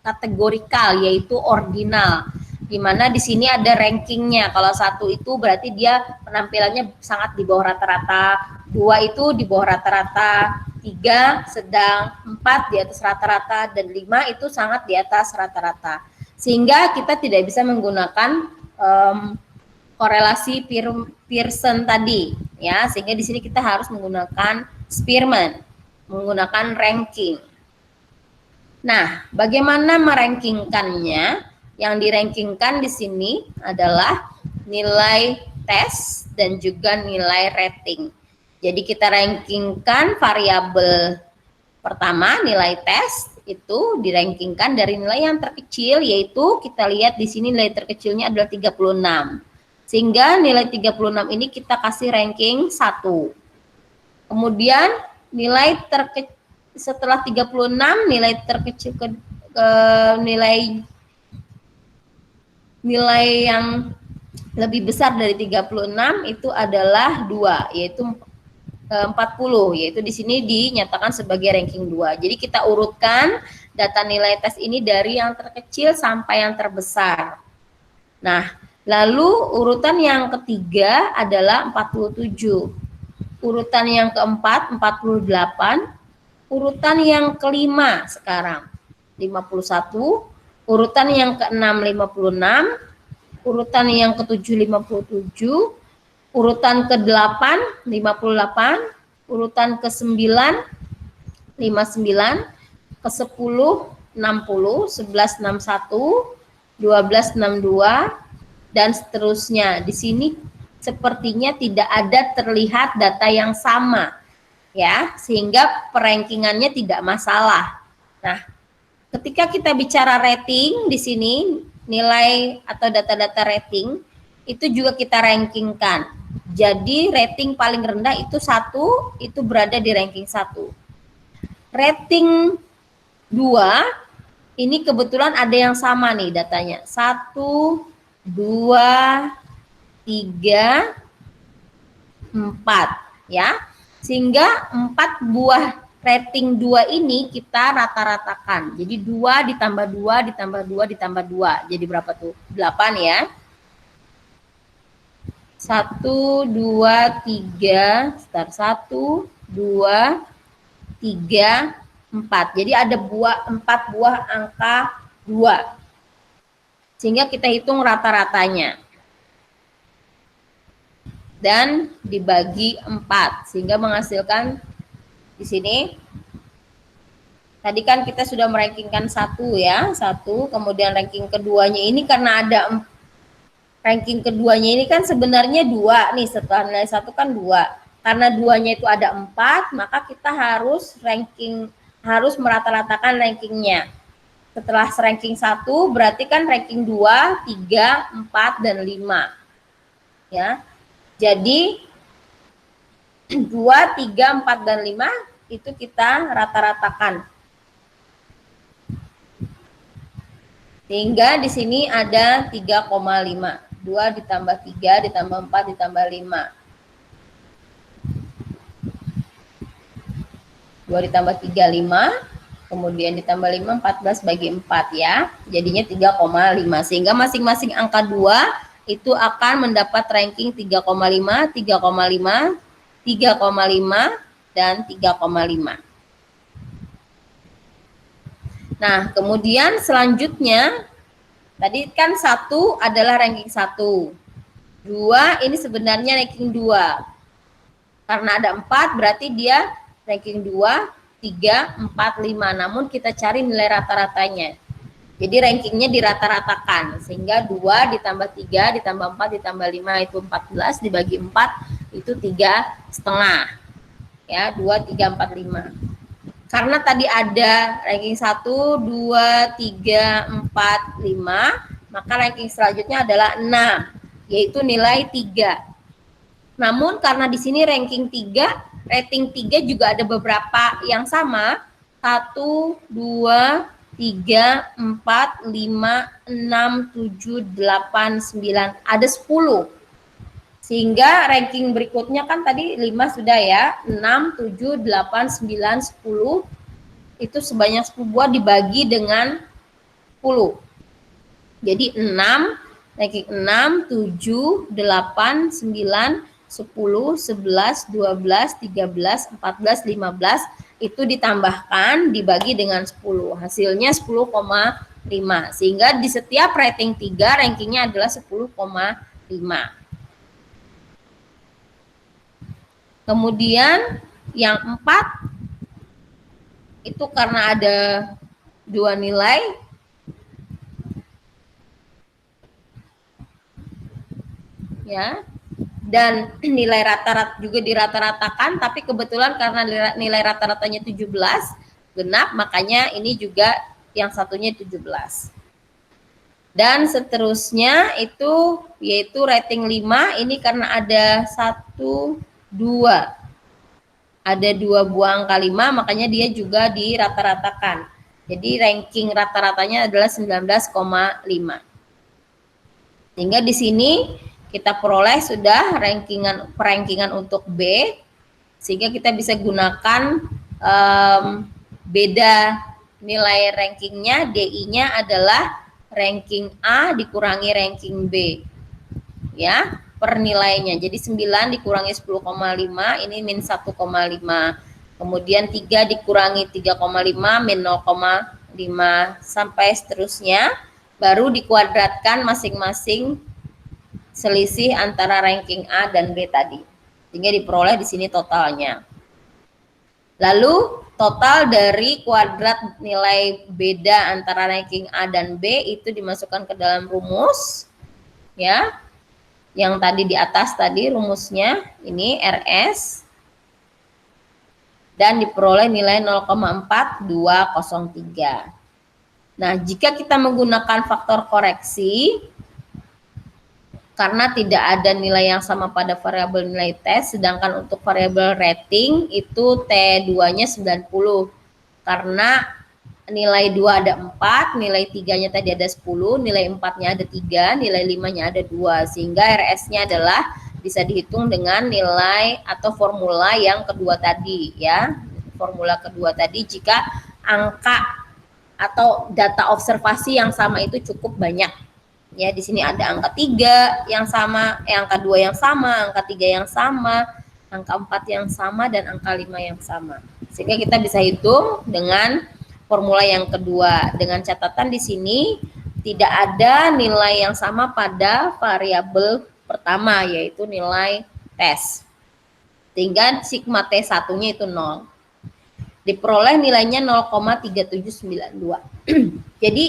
kategorikal, yaitu ordinal. Di mana di sini ada rankingnya. Kalau 1 itu berarti dia penampilannya sangat di bawah rata-rata, 2 itu di bawah rata-rata, 3 sedang, 4 di atas rata-rata, dan 5 itu sangat di atas rata-rata. Sehingga kita tidak bisa menggunakan korelasi Pearson tadi ya, sehingga di sini kita harus menggunakan Spearman, menggunakan ranking. Nah, bagaimana merankingkannya? Yang dirankingkan di sini adalah nilai tes dan juga nilai rating. Jadi kita rankingkan variabel pertama, nilai tes, itu dirankingkan dari nilai yang terkecil, yaitu kita lihat di sini nilai terkecilnya adalah 36. Sehingga nilai 36 ini kita kasih ranking 1. Kemudian nilai terkecil setelah 36, nilai terkecil ke nilai yang lebih besar dari 36 itu adalah 2, yaitu 40, yaitu di sini dinyatakan sebagai ranking 2. Jadi kita urutkan data nilai tes ini dari yang terkecil sampai yang terbesar. Nah, lalu urutan yang ketiga adalah 47. Urutan yang keempat 48. Urutan yang kelima sekarang 51. Urutan yang ke-6 56, urutan yang ke-7 57, urutan ke-8 58, urutan ke-9 59, ke-10 60, 11 61, 12 62, dan seterusnya. Di sini sepertinya tidak ada terlihat data yang sama, ya, sehingga perankingannya tidak masalah. Nah, ketika kita bicara rating di sini, nilai atau data-data rating itu juga kita rankingkan. Jadi rating paling rendah itu 1, itu berada di ranking 1. Rating 2 ini kebetulan ada yang sama nih datanya. 1, 2, 3, 4 ya. Sehingga 4 buah rating 2 ini kita rata-ratakan. Jadi 2 ditambah 2 ditambah 2 ditambah 2. Jadi berapa tuh? 8 ya. 1, 2, 3, start 1, 2, 3, 4. Jadi ada 4 buah angka 2. Sehingga kita hitung rata-ratanya. Dan dibagi 4 sehingga menghasilkan di sini. Tadi kan kita sudah merankingkan 1 ya, 1, kemudian ranking keduanya ini karena ada ranking keduanya ini kan sebenarnya 2 nih, setelah nilai 1 kan 2. Karena 2-nya itu ada 4, maka kita harus merata-ratakan rankingnya. Setelah ranking 1 berarti kan ranking 2, 3, 4 dan 5. Ya. Jadi 2, 3, 4 dan 5 itu kita rata-ratakan. Sehingga di sini ada 3,5. 2 ditambah 3 ditambah 4 ditambah 5. 2 ditambah 3, 5. Kemudian ditambah 5, 14 bagi 4 ya. Jadinya 3,5. Sehingga masing-masing angka 2 itu akan mendapat ranking 3,5, 3,5, 3,5, dan 3,5. Nah, kemudian selanjutnya, tadi kan 1 adalah ranking 1. 2 ini sebenarnya ranking 2. Karena ada 4 berarti dia ranking 2, 3, 4, 5. Namun kita cari nilai rata-ratanya. Jadi rankingnya dirata-ratakan. Sehingga 2 ditambah 3 ditambah 4 ditambah 5 itu 14. Dibagi 4 itu 3,5. Ya, 2, 3, 4, 5. Karena tadi ada ranking 1, 2, 3, 4, 5, maka ranking selanjutnya adalah 6, yaitu nilai 3. Namun karena di sini ranking 3, rating 3 juga ada beberapa yang sama, 1, 2, 3, 4, 5, 6, 7, 8, 9, ada 10. Sehingga ranking berikutnya kan tadi 5 sudah ya, 6, 7, 8, 9, 10, itu sebanyak 10 buah dibagi dengan 10. Jadi 6, ranking 6, 7, 8, 9, 10, 11, 12, 13, 14, 15, itu ditambahkan dibagi dengan 10. Hasilnya 10,5. Sehingga di setiap rating 3, rankingnya adalah 10,5. Kemudian yang 4 itu karena ada 2 nilai, ya, dan nilai rata-rata juga dirata-ratakan, tapi kebetulan karena nilai rata-ratanya 17 genap, makanya ini juga yang satunya 17. Dan seterusnya itu yaitu rating 5, ini karena ada 1, 2. Ada 2 buah angka 5, makanya dia juga dirata-ratakan. Jadi ranking rata-ratanya adalah 19,5. Sehingga di sini kita peroleh sudah perankingan untuk B, sehingga kita bisa gunakan beda nilai rankingnya, DI-nya adalah ranking A dikurangi ranking B. Ya, per nilainya. Jadi 9 dikurangi 10,5, ini min 1,5. Kemudian 3 dikurangi 3,5, min 0,5, sampai seterusnya. Baru dikuadratkan masing-masing selisih antara ranking A dan B tadi. Sehingga diperoleh di sini totalnya. Lalu total dari kuadrat nilai beda antara ranking A dan B itu dimasukkan ke dalam rumus. ya. Yang tadi di atas tadi rumusnya ini RS dan diperoleh nilai 0,4203. Nah, jika kita menggunakan faktor koreksi karena tidak ada nilai yang sama pada variabel nilai tes, sedangkan untuk variabel rating itu T2-nya 90. Karena nilai 2 ada 4, nilai 3-nya tadi ada 10, nilai 4-nya ada 3, nilai 5-nya ada 2. Sehingga RS-nya adalah bisa dihitung dengan nilai atau formula yang kedua tadi ya. Formula kedua tadi jika angka atau data observasi yang sama itu cukup banyak. Ya, di sini ada angka 3 yang sama, angka 2 yang sama, angka 3 yang sama, angka 4 yang sama, dan angka 5 yang sama. Sehingga kita bisa hitung dengan formula yang kedua. Dengan catatan di sini tidak ada nilai yang sama pada variabel pertama, yaitu nilai tes. Sehingga sigma T1-nya itu 0. Diperoleh nilainya 0,3792. Jadi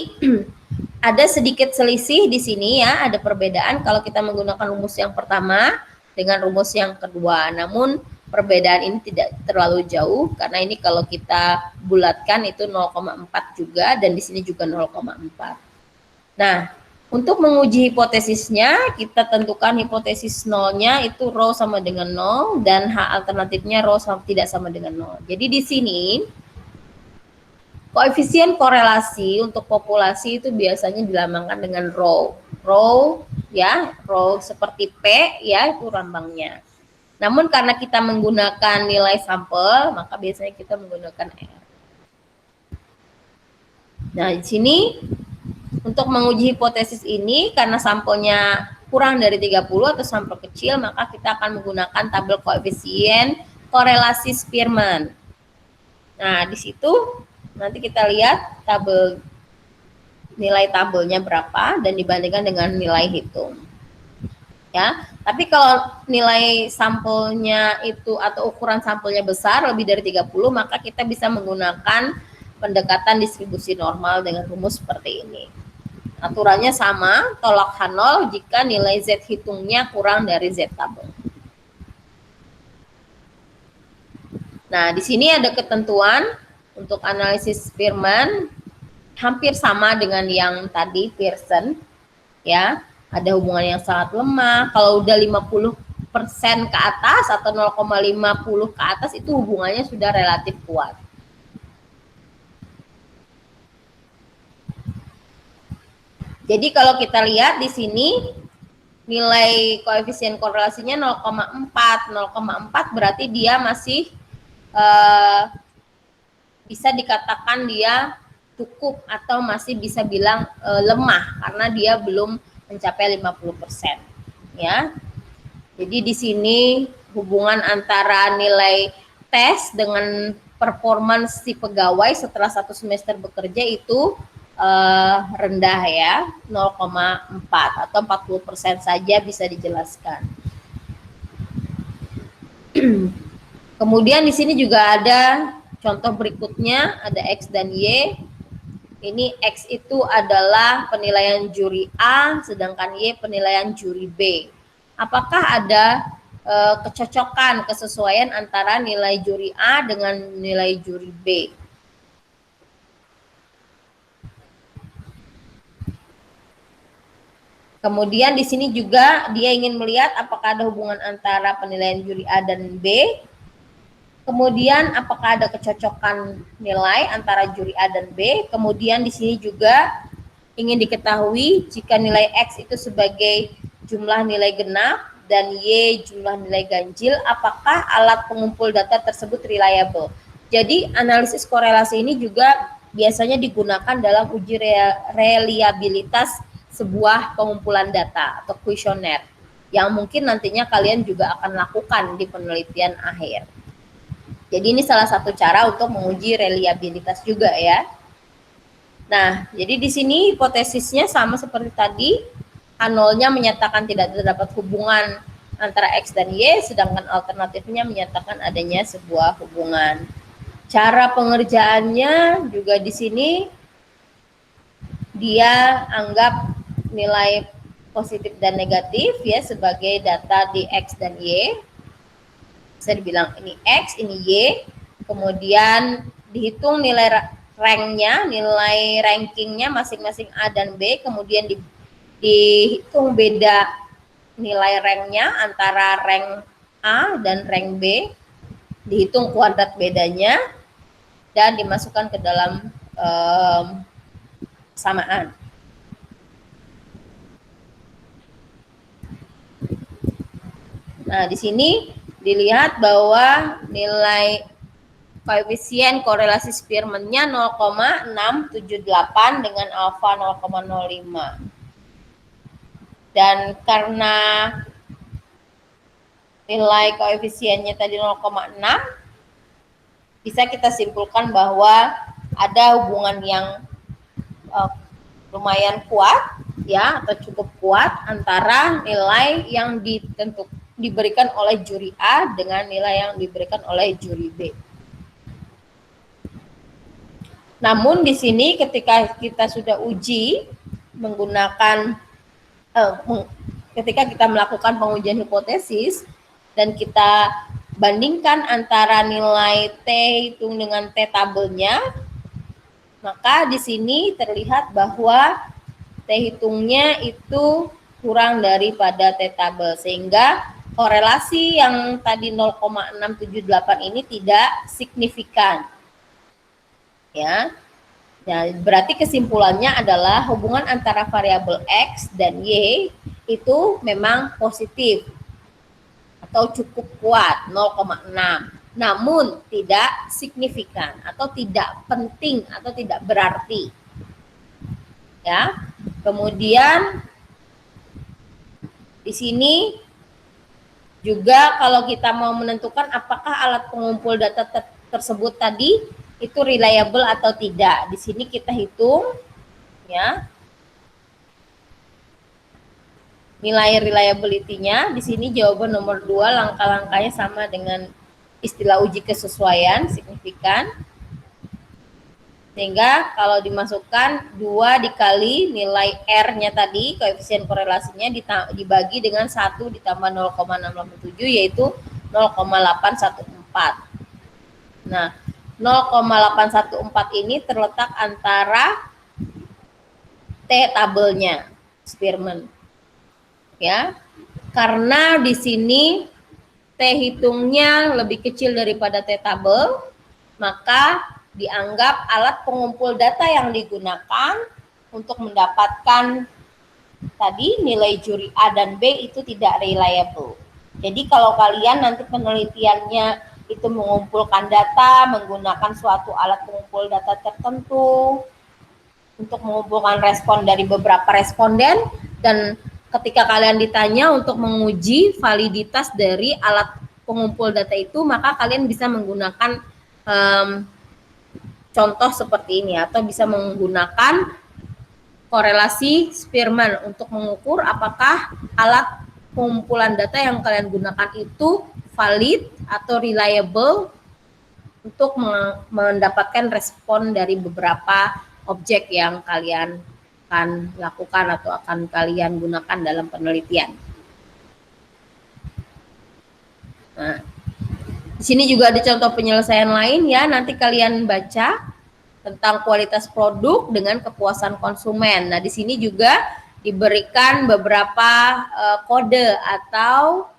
ada sedikit selisih di sini ya, ada perbedaan kalau kita menggunakan rumus yang pertama dengan rumus yang kedua. Namun perbedaan ini tidak terlalu jauh karena ini kalau kita bulatkan itu 0,4 juga dan di sini juga 0,4. Nah, untuk menguji hipotesisnya kita tentukan hipotesis nolnya itu rho sama dengan 0 dan H alternatifnya rho tidak sama dengan 0. Jadi di sini koefisien korelasi untuk populasi itu biasanya dilambangkan dengan rho. Rho ya, rho seperti P ya, itu lambangnya. Namun karena kita menggunakan nilai sampel, maka biasanya kita menggunakan R. Nah, di sini untuk menguji hipotesis ini karena sampelnya kurang dari 30 atau sampel kecil, maka kita akan menggunakan tabel koefisien korelasi Spearman. Nah, di situ nanti kita lihat nilai tabelnya berapa dan dibandingkan dengan nilai hitung. Ya, tapi kalau nilai sampelnya itu atau ukuran sampelnya besar lebih dari 30, maka kita bisa menggunakan pendekatan distribusi normal dengan rumus seperti ini. Aturannya sama, tolak H0 jika nilai Z hitungnya kurang dari Z tabel. Nah, di sini ada ketentuan untuk analisis Spearman hampir sama dengan yang tadi Pearson ya, ada hubungan yang sangat lemah. Kalau udah 50% ke atas atau 0,50 ke atas itu hubungannya sudah relatif kuat. Jadi kalau kita lihat di sini nilai koefisien korelasinya 0,4. 0,4 berarti dia masih bisa dikatakan dia cukup atau masih bisa bilang lemah karena dia belum mencapai 50% ya. Jadi di sini hubungan antara nilai tes dengan performance si pegawai setelah 1 semester bekerja itu rendah ya, 0,4 atau 40% saja bisa dijelaskan. Kemudian di sini juga ada contoh berikutnya, ada X dan Y. Ini X itu adalah penilaian juri A, sedangkan Y penilaian juri B. Apakah ada kecocokan, kesesuaian antara nilai juri A dengan nilai juri B? Kemudian di sini juga dia ingin melihat apakah ada hubungan antara penilaian juri A dan B. Kemudian apakah ada kecocokan nilai antara juri A dan B. Kemudian di sini juga ingin diketahui jika nilai X itu sebagai jumlah nilai genap dan Y jumlah nilai ganjil, apakah alat pengumpul data tersebut reliable. Jadi analisis korelasi ini juga biasanya digunakan dalam uji reliabilitas sebuah pengumpulan data atau kuesioner yang mungkin nantinya kalian juga akan lakukan di penelitian akhir. Jadi ini salah satu cara untuk menguji reliabilitas juga ya. Nah, jadi di sini hipotesisnya sama seperti tadi. H0-nya menyatakan tidak terdapat hubungan antara X dan Y, sedangkan alternatifnya menyatakan adanya sebuah hubungan. Cara pengerjaannya juga di sini dia anggap nilai positif dan negatif ya sebagai data di X dan Y. Bisa dibilang ini X, ini Y. Kemudian dihitung nilai ranknya, nilai rankingnya masing-masing A dan B. Kemudian dihitung beda nilai ranknya antara rank A dan rank B. Dihitung kuadrat bedanya dan dimasukkan ke dalam samaan. Nah, di sini dilihat bahwa nilai koefisien korelasi Spearman-nya 0,678 dengan alfa 0,05. Dan karena nilai koefisiennya tadi 0,6, bisa kita simpulkan bahwa ada hubungan yang lumayan kuat ya atau cukup kuat antara nilai yang diberikan oleh juri A dengan nilai yang diberikan oleh juri B. Namun di sini ketika kita sudah uji menggunakan ketika kita melakukan pengujian hipotesis dan kita bandingkan antara nilai T hitung dengan T tabelnya, maka di sini terlihat bahwa T hitungnya itu kurang daripada T tabel, sehingga korelasi yang tadi 0,678 ini tidak signifikan. Ya. Nah, berarti kesimpulannya adalah hubungan antara variabel X dan Y itu memang positif atau cukup kuat 0,6. Namun tidak signifikan atau tidak penting atau tidak berarti. Ya. Kemudian di sini juga kalau kita mau menentukan apakah alat pengumpul data tersebut tadi itu reliable atau tidak. Di sini kita hitung ya. Nilai reliability-nya di sini jawaban nomor 2 langkah-langkahnya sama dengan istilah uji kesesuaian signifikan. Sehingga kalau dimasukkan 2 dikali nilai R-nya tadi, koefisien korelasinya dibagi dengan 1 ditambah 0,687 yaitu 0,814. Nah, 0,814 ini terletak antara T tabelnya Spearman. Ya. Karena di sini T hitungnya lebih kecil daripada T tabel, maka dianggap alat pengumpul data yang digunakan untuk mendapatkan tadi nilai juri A dan B itu tidak reliable. Jadi kalau kalian nanti penelitiannya itu mengumpulkan data menggunakan suatu alat pengumpul data tertentu untuk mengumpulkan respon dari beberapa responden, dan ketika kalian ditanya untuk menguji validitas dari alat pengumpul data itu, maka kalian bisa menggunakan contoh seperti ini atau bisa menggunakan korelasi Spearman untuk mengukur apakah alat pengumpulan data yang kalian gunakan itu valid atau reliable untuk mendapatkan respon dari beberapa objek yang kalian akan lakukan atau akan kalian gunakan dalam penelitian. Nah, di sini juga ada contoh penyelesaian lain ya, nanti kalian baca tentang kualitas produk dengan kepuasan konsumen. Nah, di sini juga diberikan beberapa kode atau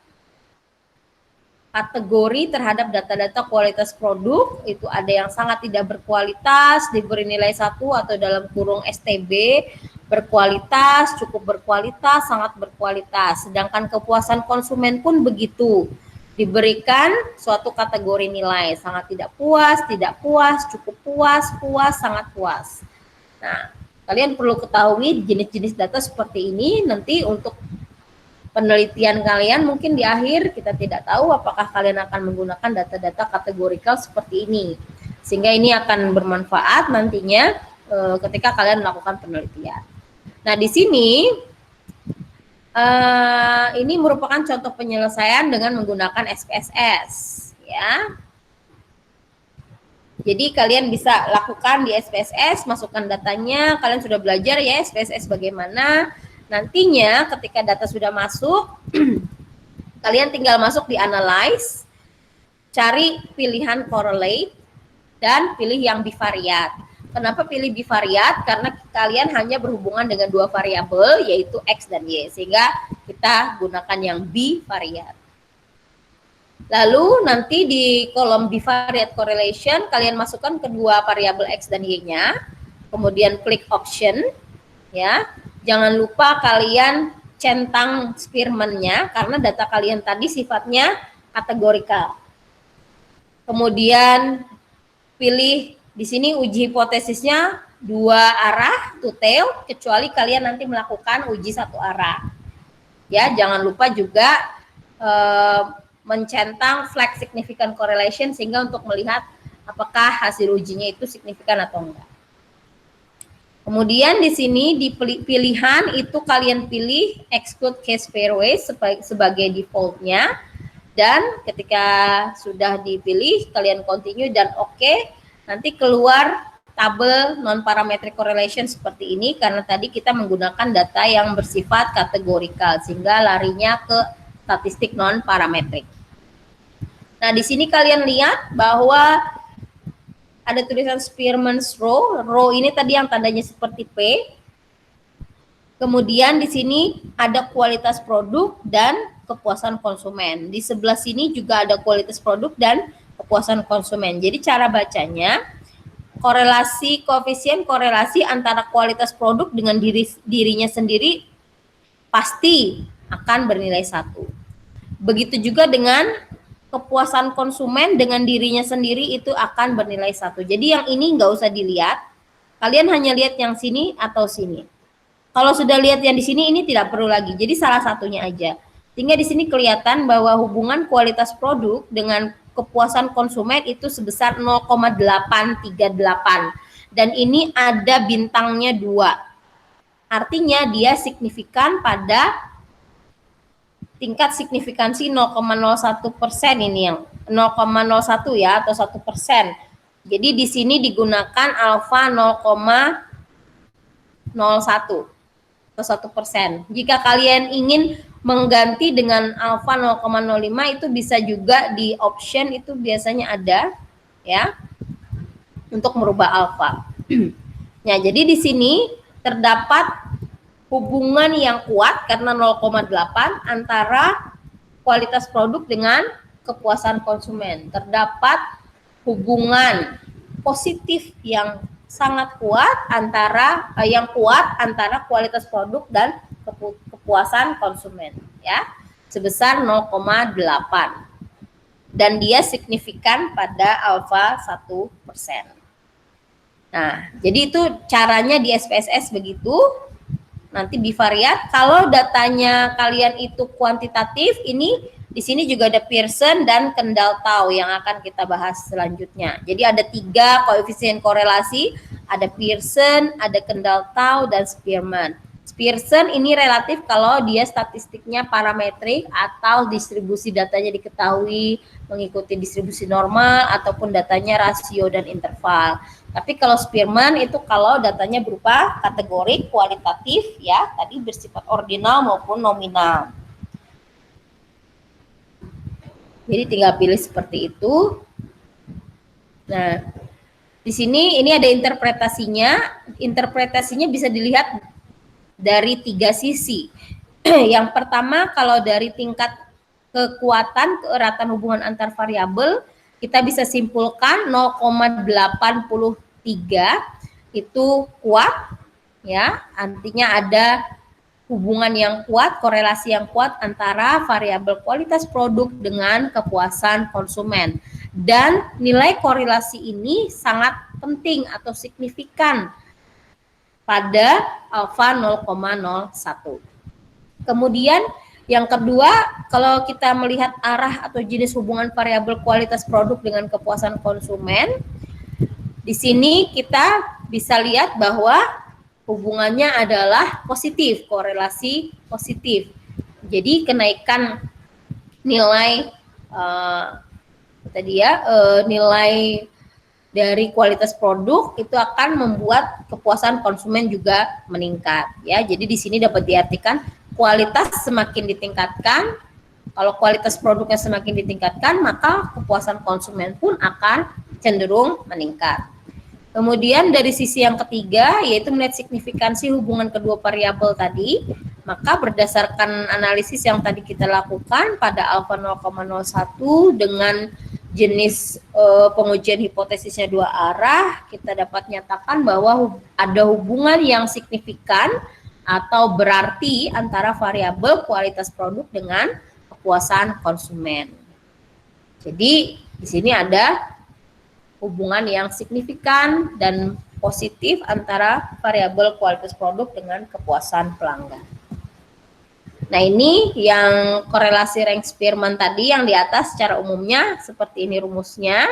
kategori terhadap data-data kualitas produk. Itu ada yang sangat tidak berkualitas, diberi nilai 1 atau dalam kurung STB, berkualitas, cukup berkualitas, sangat berkualitas. Sedangkan kepuasan konsumen pun begitu. Diberikan suatu kategori nilai, sangat tidak puas, cukup puas, puas, sangat puas. Nah, kalian perlu ketahui jenis-jenis data seperti ini nanti untuk penelitian kalian mungkin di akhir kita tidak tahu apakah kalian akan menggunakan data-data kategorikal seperti ini. Sehingga ini akan bermanfaat nantinya ketika kalian melakukan penelitian. Nah, di sini ini merupakan contoh penyelesaian dengan menggunakan SPSS ya. Jadi kalian bisa lakukan di SPSS, masukkan datanya, kalian sudah belajar ya SPSS bagaimana. Nantinya ketika data sudah masuk, kalian tinggal masuk di analyze, cari pilihan correlate, dan pilih yang bivariat. Kenapa pilih bivariat? Karena kalian hanya berhubungan dengan dua variabel, yaitu X dan Y, sehingga kita gunakan yang bivariat. Lalu nanti di kolom bivariate correlation, kalian masukkan kedua variabel X dan Y-nya, kemudian klik option, ya. Jangan lupa kalian centang Spearman-nya, karena data kalian tadi sifatnya kategorikal. Kemudian pilih di sini uji hipotesisnya dua arah, two tail, kecuali kalian nanti melakukan uji satu arah. Ya, jangan lupa juga mencentang flag significant correlation, sehingga untuk melihat apakah hasil ujinya itu signifikan atau enggak. Kemudian di sini di pilihan itu kalian pilih exclude case pairway sebagai defaultnya, dan ketika sudah dipilih kalian continue dan oke, nanti keluar tabel non-parametric correlation seperti ini, karena tadi kita menggunakan data yang bersifat kategorikal sehingga larinya ke statistik non-parametric. Nah, di sini kalian lihat bahwa ada tulisan Spearman's Rho. Rho ini tadi yang tandanya seperti P. Kemudian di sini ada kualitas produk dan kepuasan konsumen. Di sebelah sini juga ada kualitas produk dan kepuasan konsumen. Jadi cara bacanya, koefisien korelasi antara kualitas produk dengan dirinya sendiri pasti akan bernilai 1. Begitu juga dengan kepuasan konsumen dengan dirinya sendiri itu akan bernilai 1. Jadi yang ini nggak usah dilihat, kalian hanya lihat yang sini atau sini. Kalau sudah lihat yang di sini, ini tidak perlu lagi. Jadi salah satunya aja. Sehingga di sini kelihatan bahwa hubungan kualitas produk dengan kepuasan konsumen itu sebesar 0,838. Dan ini ada bintangnya 2. Artinya dia signifikan pada tingkat signifikansi 0,01% ini, yang 0,01 ya, atau 1%. Jadi di sini digunakan alfa 0,01 atau 1%. Jika kalian ingin mengganti dengan alfa 0,05 itu bisa juga di option, itu biasanya ada ya untuk merubah alfa. Nah, jadi di sini terdapat hubungan yang kuat karena 0,8 antara kualitas produk dengan kepuasan konsumen. Terdapat hubungan positif yang sangat kuat antara kualitas produk dan kepuasan konsumen, ya, sebesar 0,8, dan dia signifikan pada alfa 1%. Nah, jadi itu caranya di SPSS begitu. Nanti bivariat, kalau datanya kalian itu kuantitatif, ini di sini juga ada Pearson dan Kendall-Tau yang akan kita bahas selanjutnya. Jadi ada 3 koefisien korelasi, ada Pearson, ada Kendall-Tau, dan Spearman. Pearson ini relatif kalau dia statistiknya parametrik atau distribusi datanya diketahui mengikuti distribusi normal ataupun datanya rasio dan interval. Tapi kalau Spearman itu kalau datanya berupa kategori kualitatif, ya, tadi bersifat ordinal maupun nominal. Jadi tinggal pilih seperti itu. Nah, di sini ini ada interpretasinya. Interpretasinya bisa dilihat dari 3 sisi. Yang pertama, kalau dari tingkat kekuatan keeratan hubungan antar variabel, kita bisa simpulkan 0,83 itu kuat, ya, artinya ada hubungan yang kuat, korelasi yang kuat antara variabel kualitas produk dengan kepuasan konsumen. Dan nilai korelasi ini sangat penting atau signifikan pada alfa 0,01. Kemudian yang kedua, kalau kita melihat arah atau jenis hubungan variabel kualitas produk dengan kepuasan konsumen, di sini kita bisa lihat bahwa hubungannya adalah positif, korelasi positif. Jadi kenaikan nilai nilai dari kualitas produk itu akan membuat kepuasan konsumen juga meningkat ya. Jadi di sini dapat diartikan kualitas semakin ditingkatkan, kalau kualitas produknya semakin ditingkatkan maka kepuasan konsumen pun akan cenderung meningkat. Kemudian dari sisi yang ketiga yaitu melihat signifikansi hubungan kedua variabel tadi, maka berdasarkan analisis yang tadi kita lakukan pada alfa 0,01 dengan jenis pengujian hipotesisnya dua arah, kita dapat nyatakan bahwa ada hubungan yang signifikan atau berarti antara variabel kualitas produk dengan kepuasan konsumen. Jadi di sini ada hubungan yang signifikan dan positif antara variabel kualitas produk dengan kepuasan pelanggan. Nah, ini yang korelasi rank Spearman tadi yang di atas secara umumnya seperti ini rumusnya.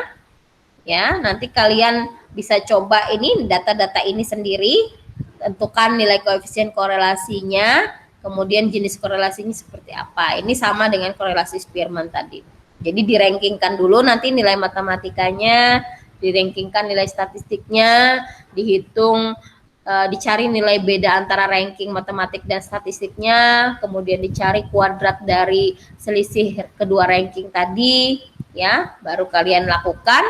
Ya, nanti kalian bisa coba ini data-data ini sendiri, tentukan nilai koefisien korelasinya, kemudian jenis korelasinya seperti apa. Ini sama dengan korelasi Spearman tadi. Jadi dirankingkan dulu nanti nilai matematikanya, dirankingkan nilai statistiknya, dihitung, dicari nilai beda antara ranking matematik dan statistiknya, kemudian dicari kuadrat dari selisih kedua ranking tadi, ya, baru kalian lakukan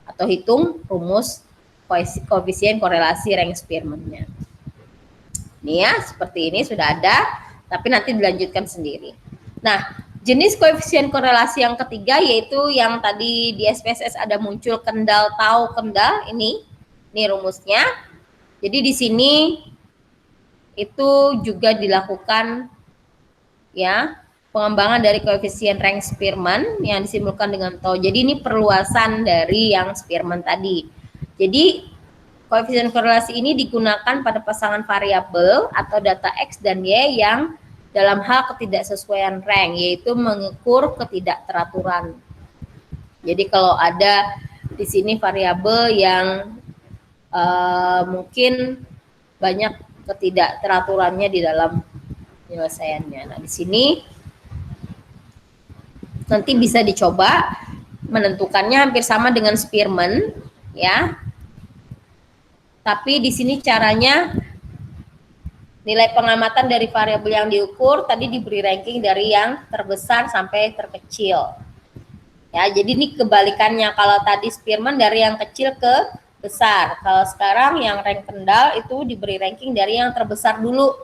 atau hitung rumus koefisien korelasi rank Spearman-nya. Ini ya, seperti ini sudah ada, tapi nanti dilanjutkan sendiri. Nah, jenis koefisien korelasi yang ketiga yaitu yang tadi di SPSS ada muncul kendal tau kendal, ini rumusnya. Jadi di sini itu juga dilakukan ya pengembangan dari koefisien rank Spearman yang disimulkan dengan tau. Jadi ini perluasan dari yang Spearman tadi. Jadi koefisien korelasi ini digunakan pada pasangan variabel atau data X dan Y yang dalam hal ketidaksesuaian rank, yaitu mengukur ketidakteraturan. Jadi kalau ada di sini variabel yang mungkin banyak ketidakteraturannya di dalam penyelesaiannya. Nah, di sini nanti bisa dicoba menentukannya hampir sama dengan Spearman, ya. Tapi di sini caranya nilai pengamatan dari variabel yang diukur tadi diberi ranking dari yang terbesar sampai terkecil. Ya, jadi ini kebalikannya, kalau tadi Spearman dari yang kecil ke besar. Kalau sekarang yang rank kendal itu diberi ranking dari yang terbesar dulu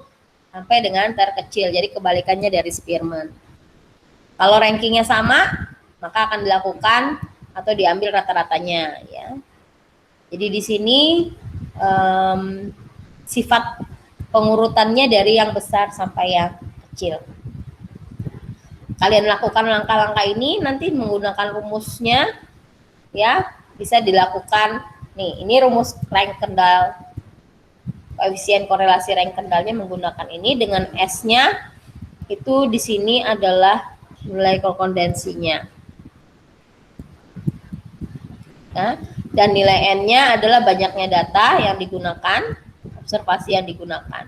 sampai dengan terkecil. Jadi kebalikannya dari Spearman. Kalau rankingnya sama, maka akan dilakukan atau diambil rata-ratanya, ya. Jadi di sini sifat pengurutannya dari yang besar sampai yang kecil. Kalian lakukan langkah-langkah ini nanti menggunakan rumusnya, ya, bisa dilakukan. Nih, ini rumus rank kendal, koefisien korelasi rank kendalnya menggunakan ini dengan S-nya itu di sini adalah nilai kondensinya. Nah, dan nilai N-nya adalah banyaknya data yang digunakan, observasi yang digunakan.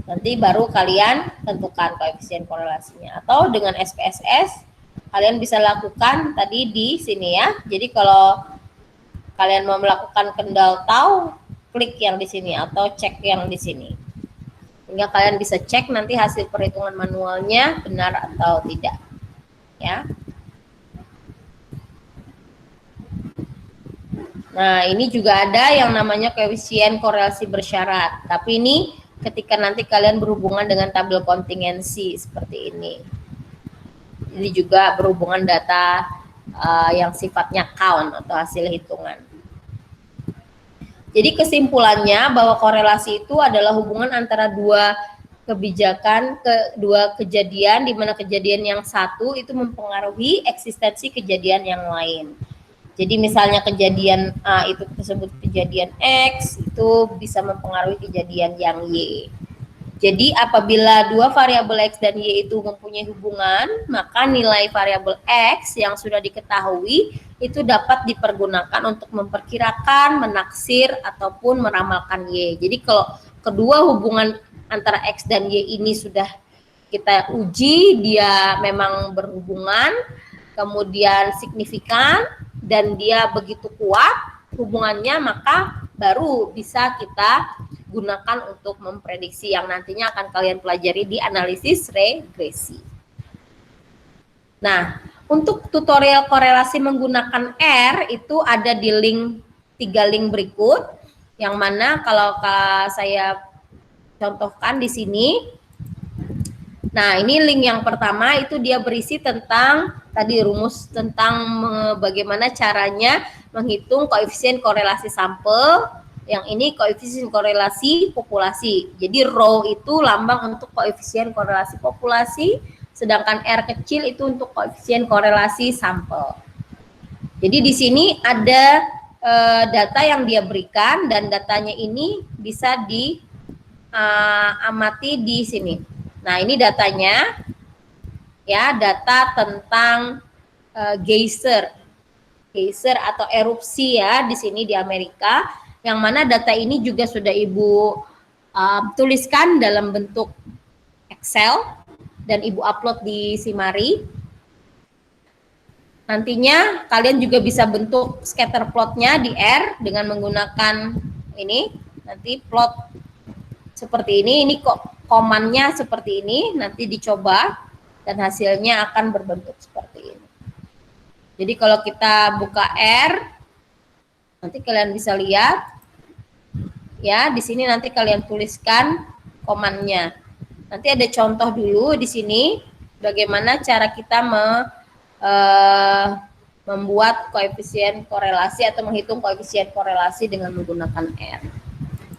Nanti baru kalian tentukan koefisien korelasinya. Atau dengan SPSS, kalian bisa lakukan tadi di sini ya. Jadi kalau kalian mau melakukan kendal tau, klik yang di sini atau cek yang di sini. Sehingga kalian bisa cek nanti hasil perhitungan manualnya benar atau tidak. Ya. Nah, ini juga ada yang namanya koefisien korelasi bersyarat. Tapi ini ketika nanti kalian berhubungan dengan tabel kontingensi seperti ini. Ini juga berhubungan data yang sifatnya count atau hasil hitungan. Jadi kesimpulannya bahwa korelasi itu adalah hubungan antara dua kebijakan, dua kejadian, di mana kejadian yang satu itu mempengaruhi eksistensi kejadian yang lain. Jadi misalnya kejadian A itu tersebut kejadian X, itu bisa mempengaruhi kejadian yang Y. Jadi apabila dua variabel X dan Y itu mempunyai hubungan, maka nilai variabel X yang sudah diketahui itu dapat dipergunakan untuk memperkirakan, menaksir, ataupun meramalkan Y. Jadi kalau kedua hubungan antara X dan Y ini sudah kita uji, dia memang berhubungan, kemudian signifikan, dan dia begitu kuat hubungannya, maka baru bisa kita gunakan untuk memprediksi yang nantinya akan kalian pelajari di analisis regresi. Nah, untuk tutorial korelasi menggunakan R itu ada di link 3 link berikut, yang mana kalau saya contohkan di sini. Nah, ini link yang pertama itu dia berisi tentang tadi rumus tentang bagaimana caranya menghitung koefisien korelasi sampel. Yang ini koefisien korelasi populasi. Jadi rho itu lambang untuk koefisien korelasi populasi, sedangkan R kecil itu untuk koefisien korelasi sampel. Jadi di sini ada data yang dia berikan, dan datanya ini bisa diamati di sini. Nah, ini datanya, ya, data tentang geyser atau erupsi ya di sini di Amerika, yang mana data ini juga sudah Ibu tuliskan dalam bentuk Excel dan Ibu upload di Simari. Nantinya kalian juga bisa bentuk scatter plotnya di R dengan menggunakan ini, nanti plot seperti ini kok komannya seperti ini, nanti dicoba dan hasilnya akan berbentuk seperti ini. Jadi kalau kita buka R, nanti kalian bisa lihat ya, di sini nanti kalian tuliskan komannya. Nanti ada contoh dulu di sini bagaimana cara kita membuat koefisien korelasi atau menghitung koefisien korelasi dengan menggunakan R.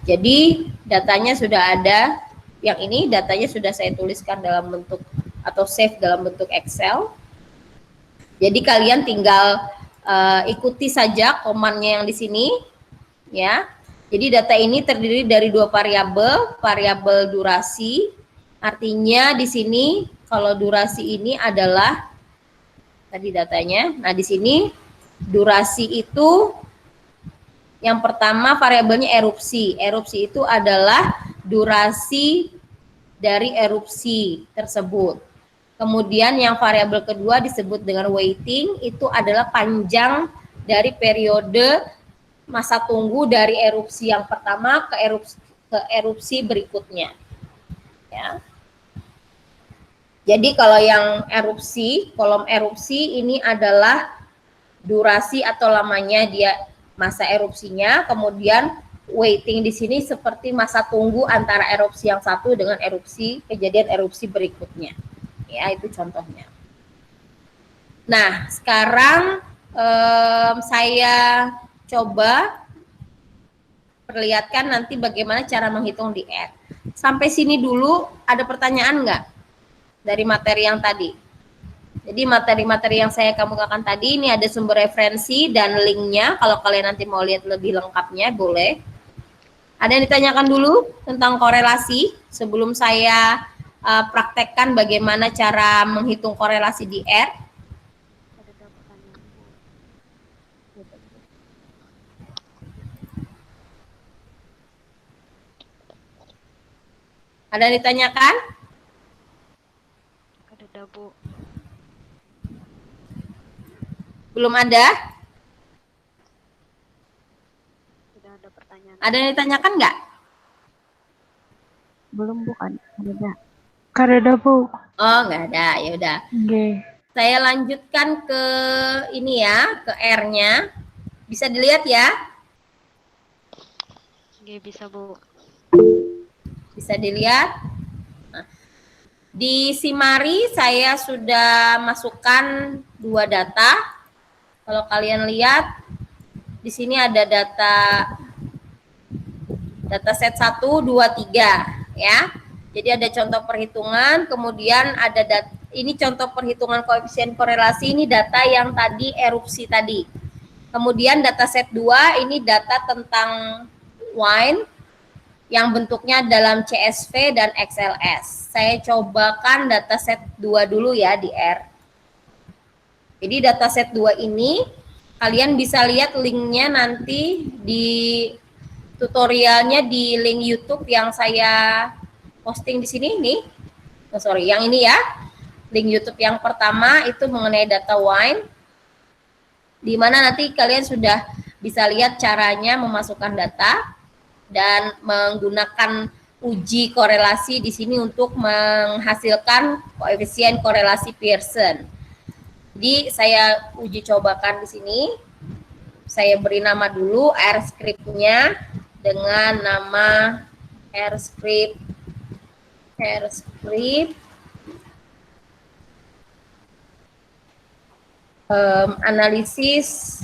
Jadi datanya sudah ada, yang ini datanya sudah saya tuliskan dalam bentuk atau save dalam bentuk Excel. Jadi kalian tinggal ikuti saja komannya yang di sini, ya. Jadi data ini terdiri dari 2 variabel durasi. Artinya di sini kalau durasi ini adalah tadi datanya. Nah, di sini durasi itu yang pertama variabelnya erupsi. Erupsi itu adalah durasi dari erupsi tersebut. Kemudian yang variabel kedua disebut dengan weighting, itu adalah panjang dari periode masa tunggu dari erupsi yang pertama ke erupsi berikutnya. Ya. Jadi kalau yang erupsi, kolom erupsi ini adalah durasi atau lamanya dia masa erupsinya, kemudian weighting di sini seperti masa tunggu antara erupsi yang satu dengan kejadian erupsi berikutnya. Ya, itu contohnya. Nah, sekarang saya coba perlihatkan nanti bagaimana cara menghitung di R. Sampai sini dulu ada pertanyaan nggak dari materi yang tadi? Jadi materi-materi yang saya kemukakan tadi ini ada sumber referensi dan linknya. Kalau kalian nanti mau lihat lebih lengkapnya boleh. Ada yang ditanyakan dulu tentang korelasi sebelum saya praktekkan bagaimana cara menghitung korelasi di R. Ada yang ditanyakan? Ada, Bu. Belum ada? Tidak ada pertanyaan. Ada yang ditanyakan nggak? Belum, bukan. Ada. Kada, Bu. Oh, nggak ada. Ya udah. Oke. Saya lanjutkan ke ini ya, ke R-nya. Bisa dilihat ya? Oke, bisa, Bu. Bisa dilihat. Nah, di Simari saya sudah masukkan 2 data. Kalau kalian lihat di sini ada data set 1, 2, 3 ya. Jadi ada contoh perhitungan, kemudian ada ini contoh perhitungan koefisien korelasi, ini data yang tadi erupsi tadi. Kemudian data set 2 ini data tentang wine yang bentuknya dalam CSV dan XLS. Saya cobakan data set 2 dulu ya di R. Jadi dataset 2 ini kalian bisa lihat linknya nanti di tutorialnya di link YouTube yang saya posting di sini nih. Oh, sorry, yang ini ya. link YouTube yang pertama itu mengenai data wine, di mana nanti kalian sudah bisa lihat caranya memasukkan data dan menggunakan uji korelasi di sini untuk menghasilkan koefisien korelasi Pearson. Jadi saya uji cobakan di sini. Saya beri nama dulu R script-nya dengan nama R script analisis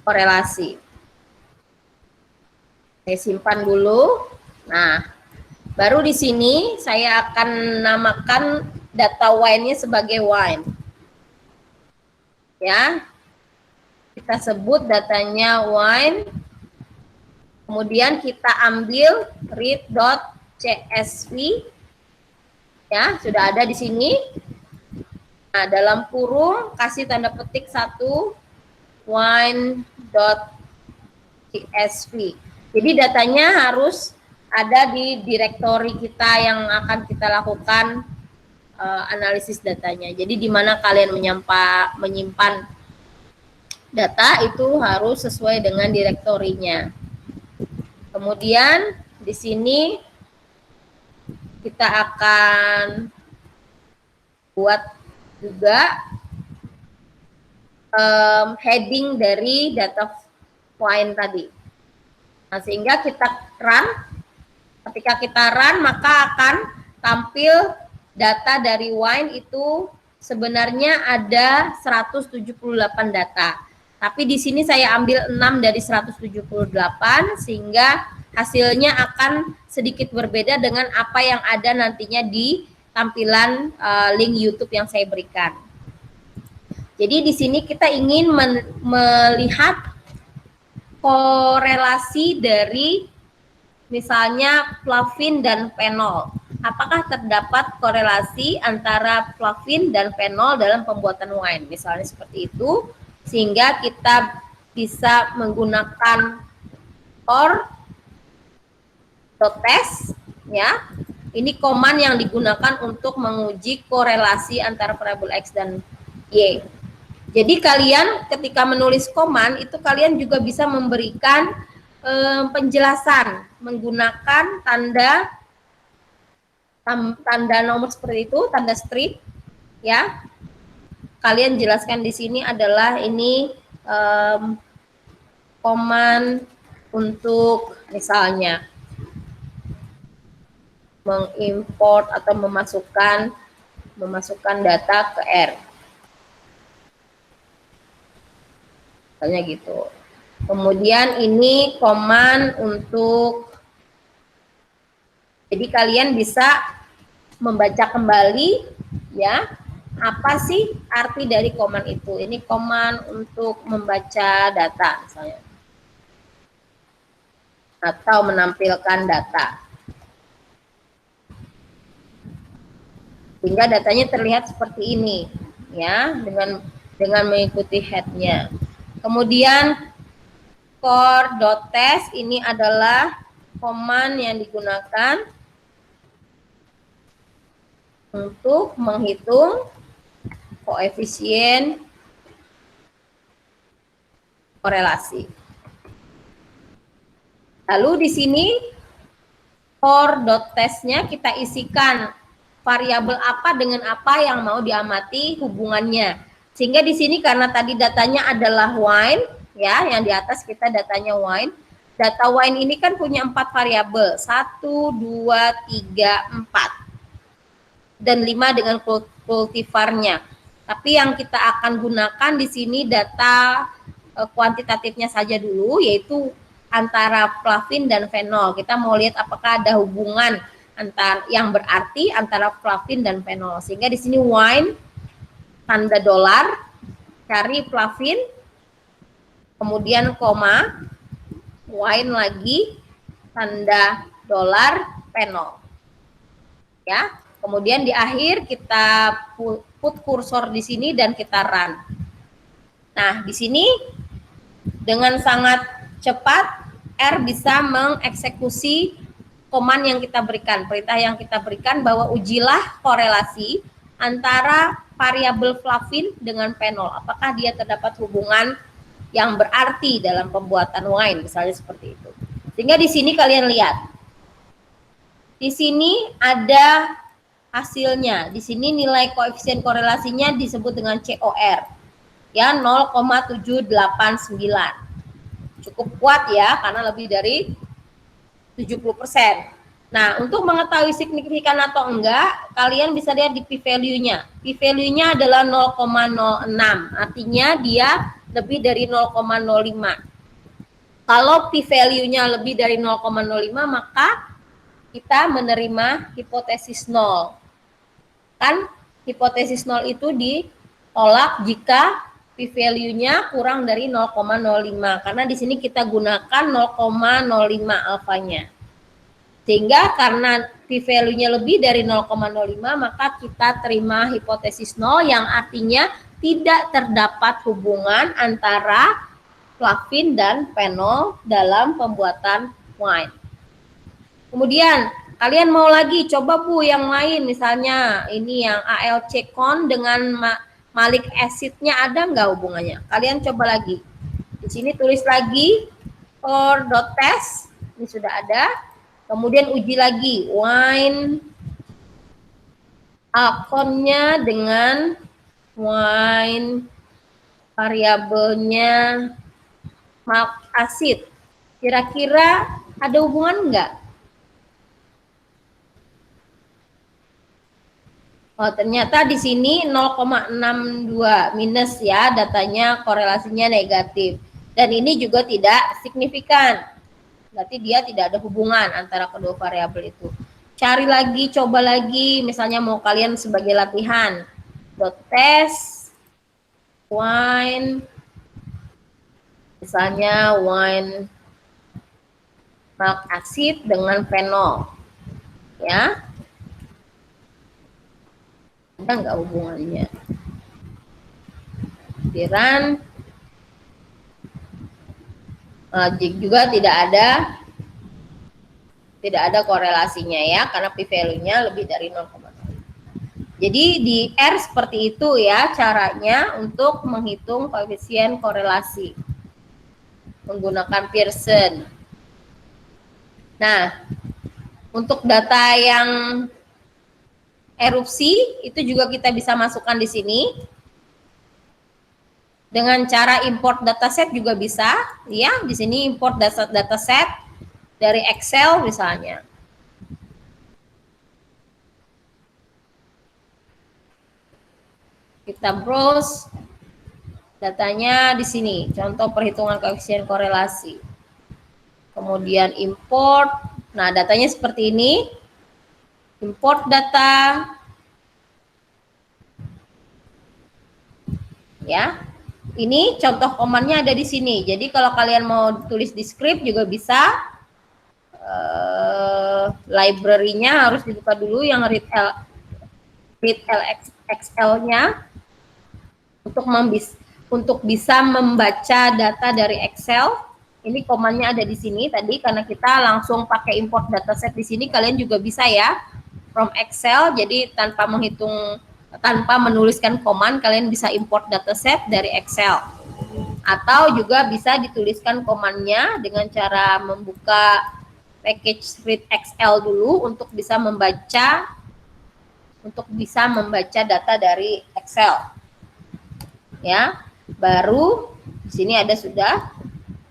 korelasi. Saya simpan dulu. Nah, baru di sini saya akan namakan data wine-nya sebagai wine. Ya, kita sebut datanya wine. Kemudian kita ambil read.csv. Ya, sudah ada di sini. Nah, dalam kurung kasih tanda petik 1 wine.csv. Jadi datanya harus ada di direktori kita yang akan kita lakukan analisis datanya. Jadi di mana kalian menyimpan data itu harus sesuai dengan direktorinya. Kemudian di sini kita akan buat juga heading dari data wine tadi. Nah, sehingga kita run, ketika kita run maka akan tampil data dari wine itu sebenarnya ada 178 data. Tapi di sini saya ambil 6 dari 178 sehingga hasilnya akan sedikit berbeda dengan apa yang ada nantinya di tampilan link YouTube yang saya berikan. Jadi di sini kita ingin melihat korelasi dari misalnya flavin dan fenol. Apakah terdapat korelasi antara flavin dan fenol dalam pembuatan wine? Misalnya seperti itu, sehingga kita bisa menggunakan or.test, ya. Ini command yang digunakan untuk menguji korelasi antara variabel X dan Y. Jadi kalian ketika menulis command itu kalian juga bisa memberikan penjelasan menggunakan tanda nomor seperti itu, tanda strip, ya. Kalian jelaskan di sini adalah ini command untuk misalnya mengimport atau memasukkan data ke R. Misalnya gitu. Kemudian ini command untuk, jadi kalian bisa membaca kembali ya, apa sih arti dari command itu. Ini command untuk membaca data misalnya. Atau menampilkan data. Sehingga datanya terlihat seperti ini ya, dengan mengikuti head-nya. Kemudian core.test ini adalah command yang digunakan untuk menghitung koefisien korelasi. Lalu di sini core.test-nya kita isikan variabel apa dengan apa yang mau diamati hubungannya. Sehingga di sini karena tadi datanya adalah wine, ya, yang di atas kita datanya wine. Data wine ini kan punya 4 variabel, 1, 2, 3, 4. Dan 5 dengan kultivarnya. Tapi yang kita akan gunakan di sini data kuantitatifnya saja dulu, yaitu antara flavin dan fenol. Kita mau lihat apakah ada hubungan yang berarti antara flavin dan fenol. Sehingga di sini wine tanda dolar, cari flavin, kemudian koma, wine lagi, tanda dolar, fenol. Ya, kemudian di akhir kita put kursor di sini dan kita run. Nah, di sini dengan sangat cepat R bisa mengeksekusi command yang kita berikan, perintah yang kita berikan bahwa ujilah korelasi antara variabel flavin dengan fenol? Apakah dia terdapat hubungan yang berarti dalam pembuatan wine, misalnya seperti itu. Sehingga di sini kalian lihat, di sini ada hasilnya. Di sini nilai koefisien korelasinya disebut dengan COR, ya 0,789. Cukup kuat ya, karena lebih dari 70%. Nah, untuk mengetahui signifikan atau enggak, kalian bisa lihat di p-value-nya. P-value-nya adalah 0,06, artinya dia lebih dari 0,05. Kalau p-value-nya lebih dari 0,05, maka kita menerima hipotesis nol. Kan hipotesis nol itu ditolak jika p-value-nya kurang dari 0,05, karena di sini kita gunakan 0,05 alfanya. Sehingga karena p-value-nya lebih dari 0,05, maka kita terima hipotesis nol, yang artinya tidak terdapat hubungan antara flavin dan fenol dalam pembuatan wine. Kemudian kalian mau lagi coba Bu yang lain, misalnya ini yang ALC-CON dengan malic acid-nya ada nggak hubungannya? Kalian coba lagi. Di sini tulis lagi for.test, ini sudah ada. Kemudian uji lagi wine alkonnya dengan wine variabelnya malt acid. Kira-kira ada hubungan enggak? Oh, ternyata di sini 0,62 minus ya, datanya korelasinya negatif. Dan ini juga tidak signifikan. Berarti dia tidak ada hubungan antara kedua variabel itu. Cari lagi, coba lagi, misalnya mau kalian sebagai latihan. Test wine, misalnya wine malt acid dengan fenol, ya. Ada nggak hubungannya? Pikiran juga tidak ada korelasinya ya, karena p-value-nya lebih dari 0,0. Jadi di R seperti itu ya caranya untuk menghitung koefisien korelasi menggunakan Pearson. Nah, untuk data yang erupsi itu juga kita bisa masukkan di sini. Dengan cara import dataset juga bisa, ya. Di sini import dataset dari Excel misalnya. Kita browse datanya di sini, contoh perhitungan koefisien korelasi. Kemudian import. Nah, datanya seperti ini. Import data. Ya. Ini contoh command-nya ada di sini. Jadi kalau kalian mau tulis di script juga bisa. Library-nya harus dibuka dulu yang read LXL-nya untuk bisa membaca data dari Excel. Ini command-nya ada di sini tadi, karena kita langsung pakai import dataset di sini. Kalian juga bisa ya from Excel. Jadi tanpa menuliskan command, kalian bisa import dataset dari Excel. Atau juga bisa dituliskan command-nya dengan cara membuka package read Excel dulu untuk bisa membaca data dari Excel. Ya, baru di sini ada sudah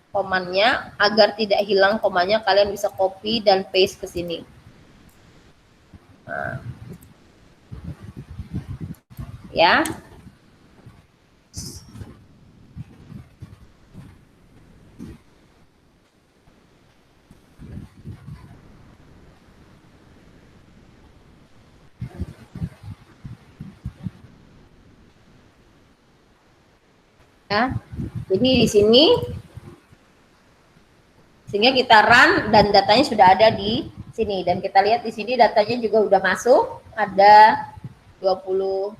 command-nya. Agar tidak hilang command-nya, kalian bisa copy dan paste ke sini. Nah. Ya. Ya. Jadi di sini sehingga kita run dan datanya sudah ada di sini, dan kita lihat di sini datanya juga udah masuk, ada 26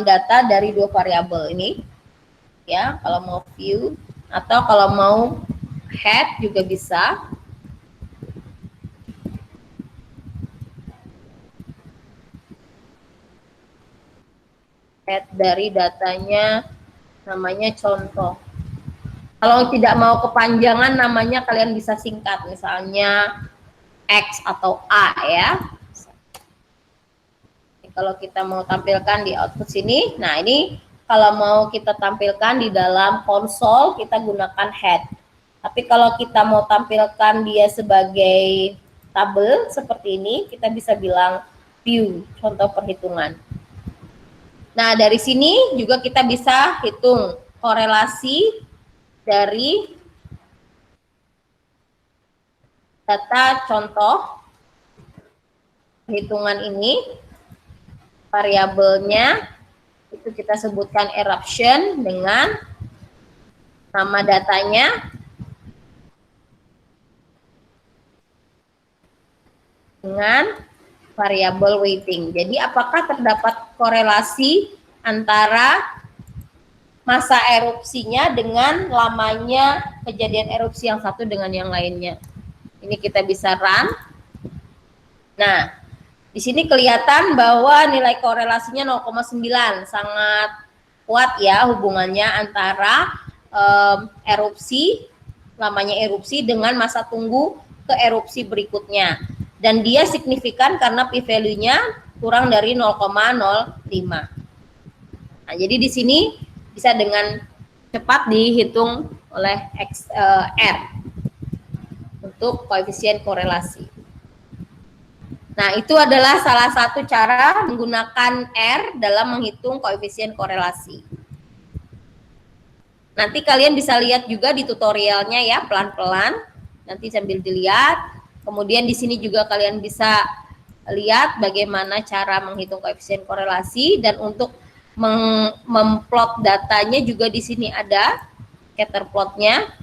data dari 2 variabel ini. Ya, kalau mau view atau kalau mau head juga bisa. head dari datanya, namanya contoh. Kalau tidak mau kepanjangan namanya kalian bisa singkat, misalnya X atau A ya. Kalau kita mau tampilkan di output sini, nah ini kalau mau kita tampilkan di dalam konsol kita gunakan head. Tapi kalau kita mau tampilkan dia sebagai tabel seperti ini, kita bisa bilang view, contoh perhitungan. Nah, dari sini juga kita bisa hitung korelasi dari data contoh perhitungan ini. Variabelnya itu kita sebutkan eruption dengan nama datanya dengan variabel weighting. Jadi apakah terdapat korelasi antara masa erupsinya dengan lamanya kejadian erupsi yang satu dengan yang lainnya. Ini kita bisa run. Nah, di sini kelihatan bahwa nilai korelasinya 0,9, sangat kuat ya hubungannya antara erupsi, lamanya erupsi dengan masa tunggu ke erupsi berikutnya. Dan dia signifikan karena p-value-nya kurang dari 0,05. Nah, jadi di sini bisa dengan cepat dihitung oleh R untuk koefisien korelasi. Nah, itu adalah salah satu cara menggunakan R dalam menghitung koefisien korelasi. Nanti kalian bisa lihat juga di tutorialnya ya, pelan-pelan. Nanti sambil dilihat. Kemudian di sini juga kalian bisa lihat bagaimana cara menghitung koefisien korelasi, dan untuk memplot datanya juga di sini ada scatter plotnya.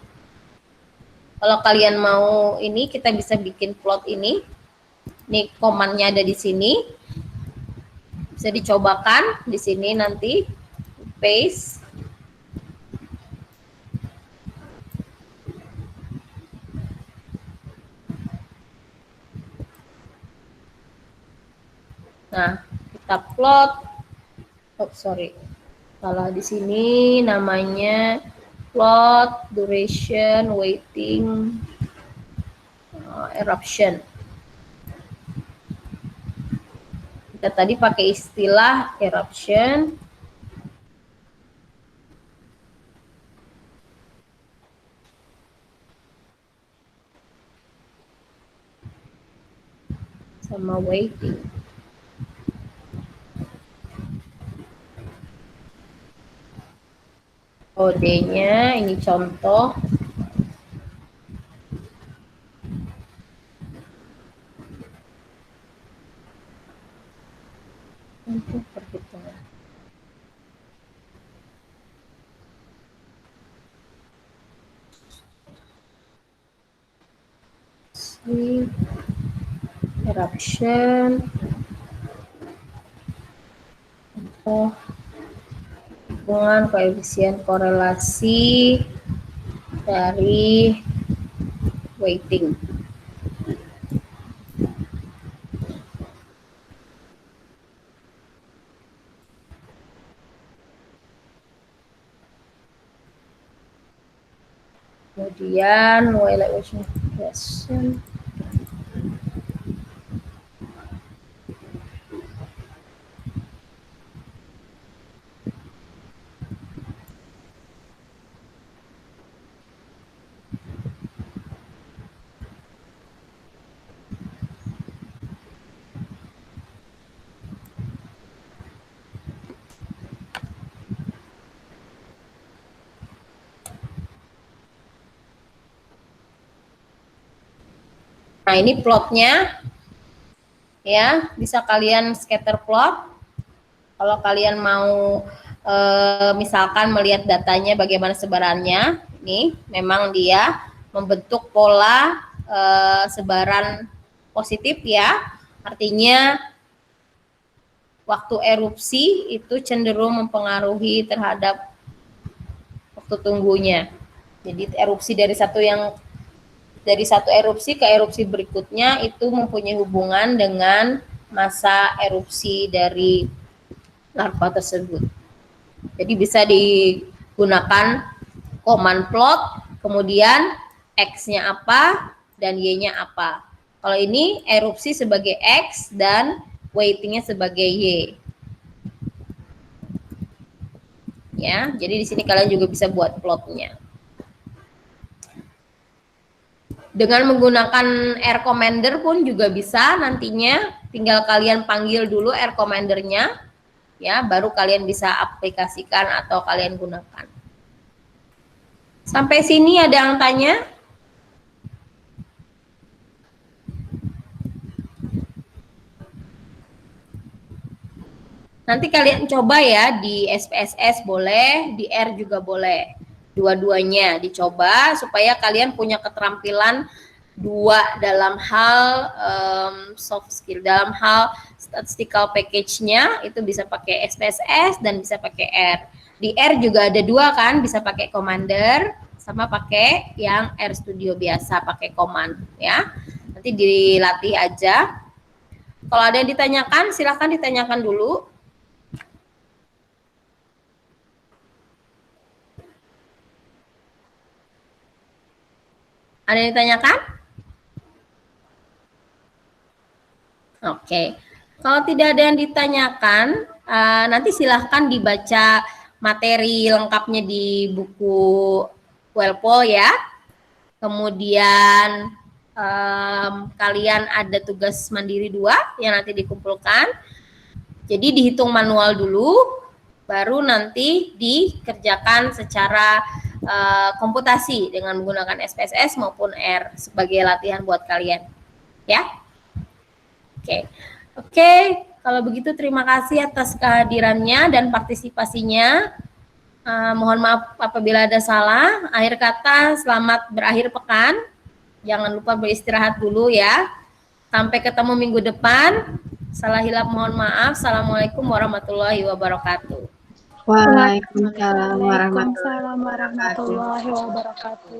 Kalau kalian mau ini, kita bisa bikin plot ini. Ini command-nya ada di sini. Bisa dicobakan di sini nanti. Paste. Nah, kita plot. Oh, sorry. Salah di sini namanya plot duration weighting eruption. Kita tadi pakai istilah eruption. Sama weighting. Kodenya ini contoh. Untuk perhitungan. Eruption. Hubungan koefisien korelasi dari weighting. Kemudian evaluation question. Nah, ini plotnya ya, bisa kalian scatter plot. Kalau kalian mau misalkan melihat datanya bagaimana sebarannya, ini memang dia membentuk pola sebaran positif ya, artinya waktu erupsi itu cenderung mempengaruhi terhadap waktu tunggunya. Jadi erupsi dari satu erupsi ke erupsi berikutnya itu mempunyai hubungan dengan masa erupsi dari larva tersebut. Jadi bisa digunakan command plot, kemudian X-nya apa dan Y-nya apa. Kalau ini erupsi sebagai X dan waiting-nya sebagai Y. Ya, jadi di sini kalian juga bisa buat plotnya. Dengan menggunakan R commander pun juga bisa nantinya, tinggal kalian panggil dulu R commandernya, ya, baru kalian bisa aplikasikan atau kalian gunakan. Sampai sini ada yang tanya? Nanti kalian coba ya, di SPSS boleh, di R juga boleh. Dua-duanya dicoba supaya kalian punya keterampilan dua dalam hal soft skill, dalam hal statistical package-nya itu bisa pakai SPSS dan bisa pakai R. Di R juga ada dua kan, bisa pakai commander sama pakai yang R Studio biasa pakai command ya. Nanti dilatih aja. Kalau ada yang ditanyakan, silahkan ditanyakan dulu. Ada yang ditanyakan? Oke. Kalau tidak ada yang ditanyakan, nanti silahkan dibaca materi lengkapnya di buku Welpol ya. Kemudian kalian ada tugas mandiri 2 yang nanti dikumpulkan. Jadi dihitung manual dulu, baru nanti dikerjakan secara komputasi dengan menggunakan SPSS maupun R sebagai latihan buat kalian. Ya. Oke, kalau begitu terima kasih atas kehadirannya dan partisipasinya. Mohon maaf apabila ada salah. Akhir kata, selamat berakhir pekan. Jangan lupa beristirahat dulu ya. Sampai ketemu minggu depan. Salah hilap mohon maaf. Assalamualaikum warahmatullahi wabarakatuh. Waalaikumsalam Waalaikumsalam warahmatullahi wabarakatuh.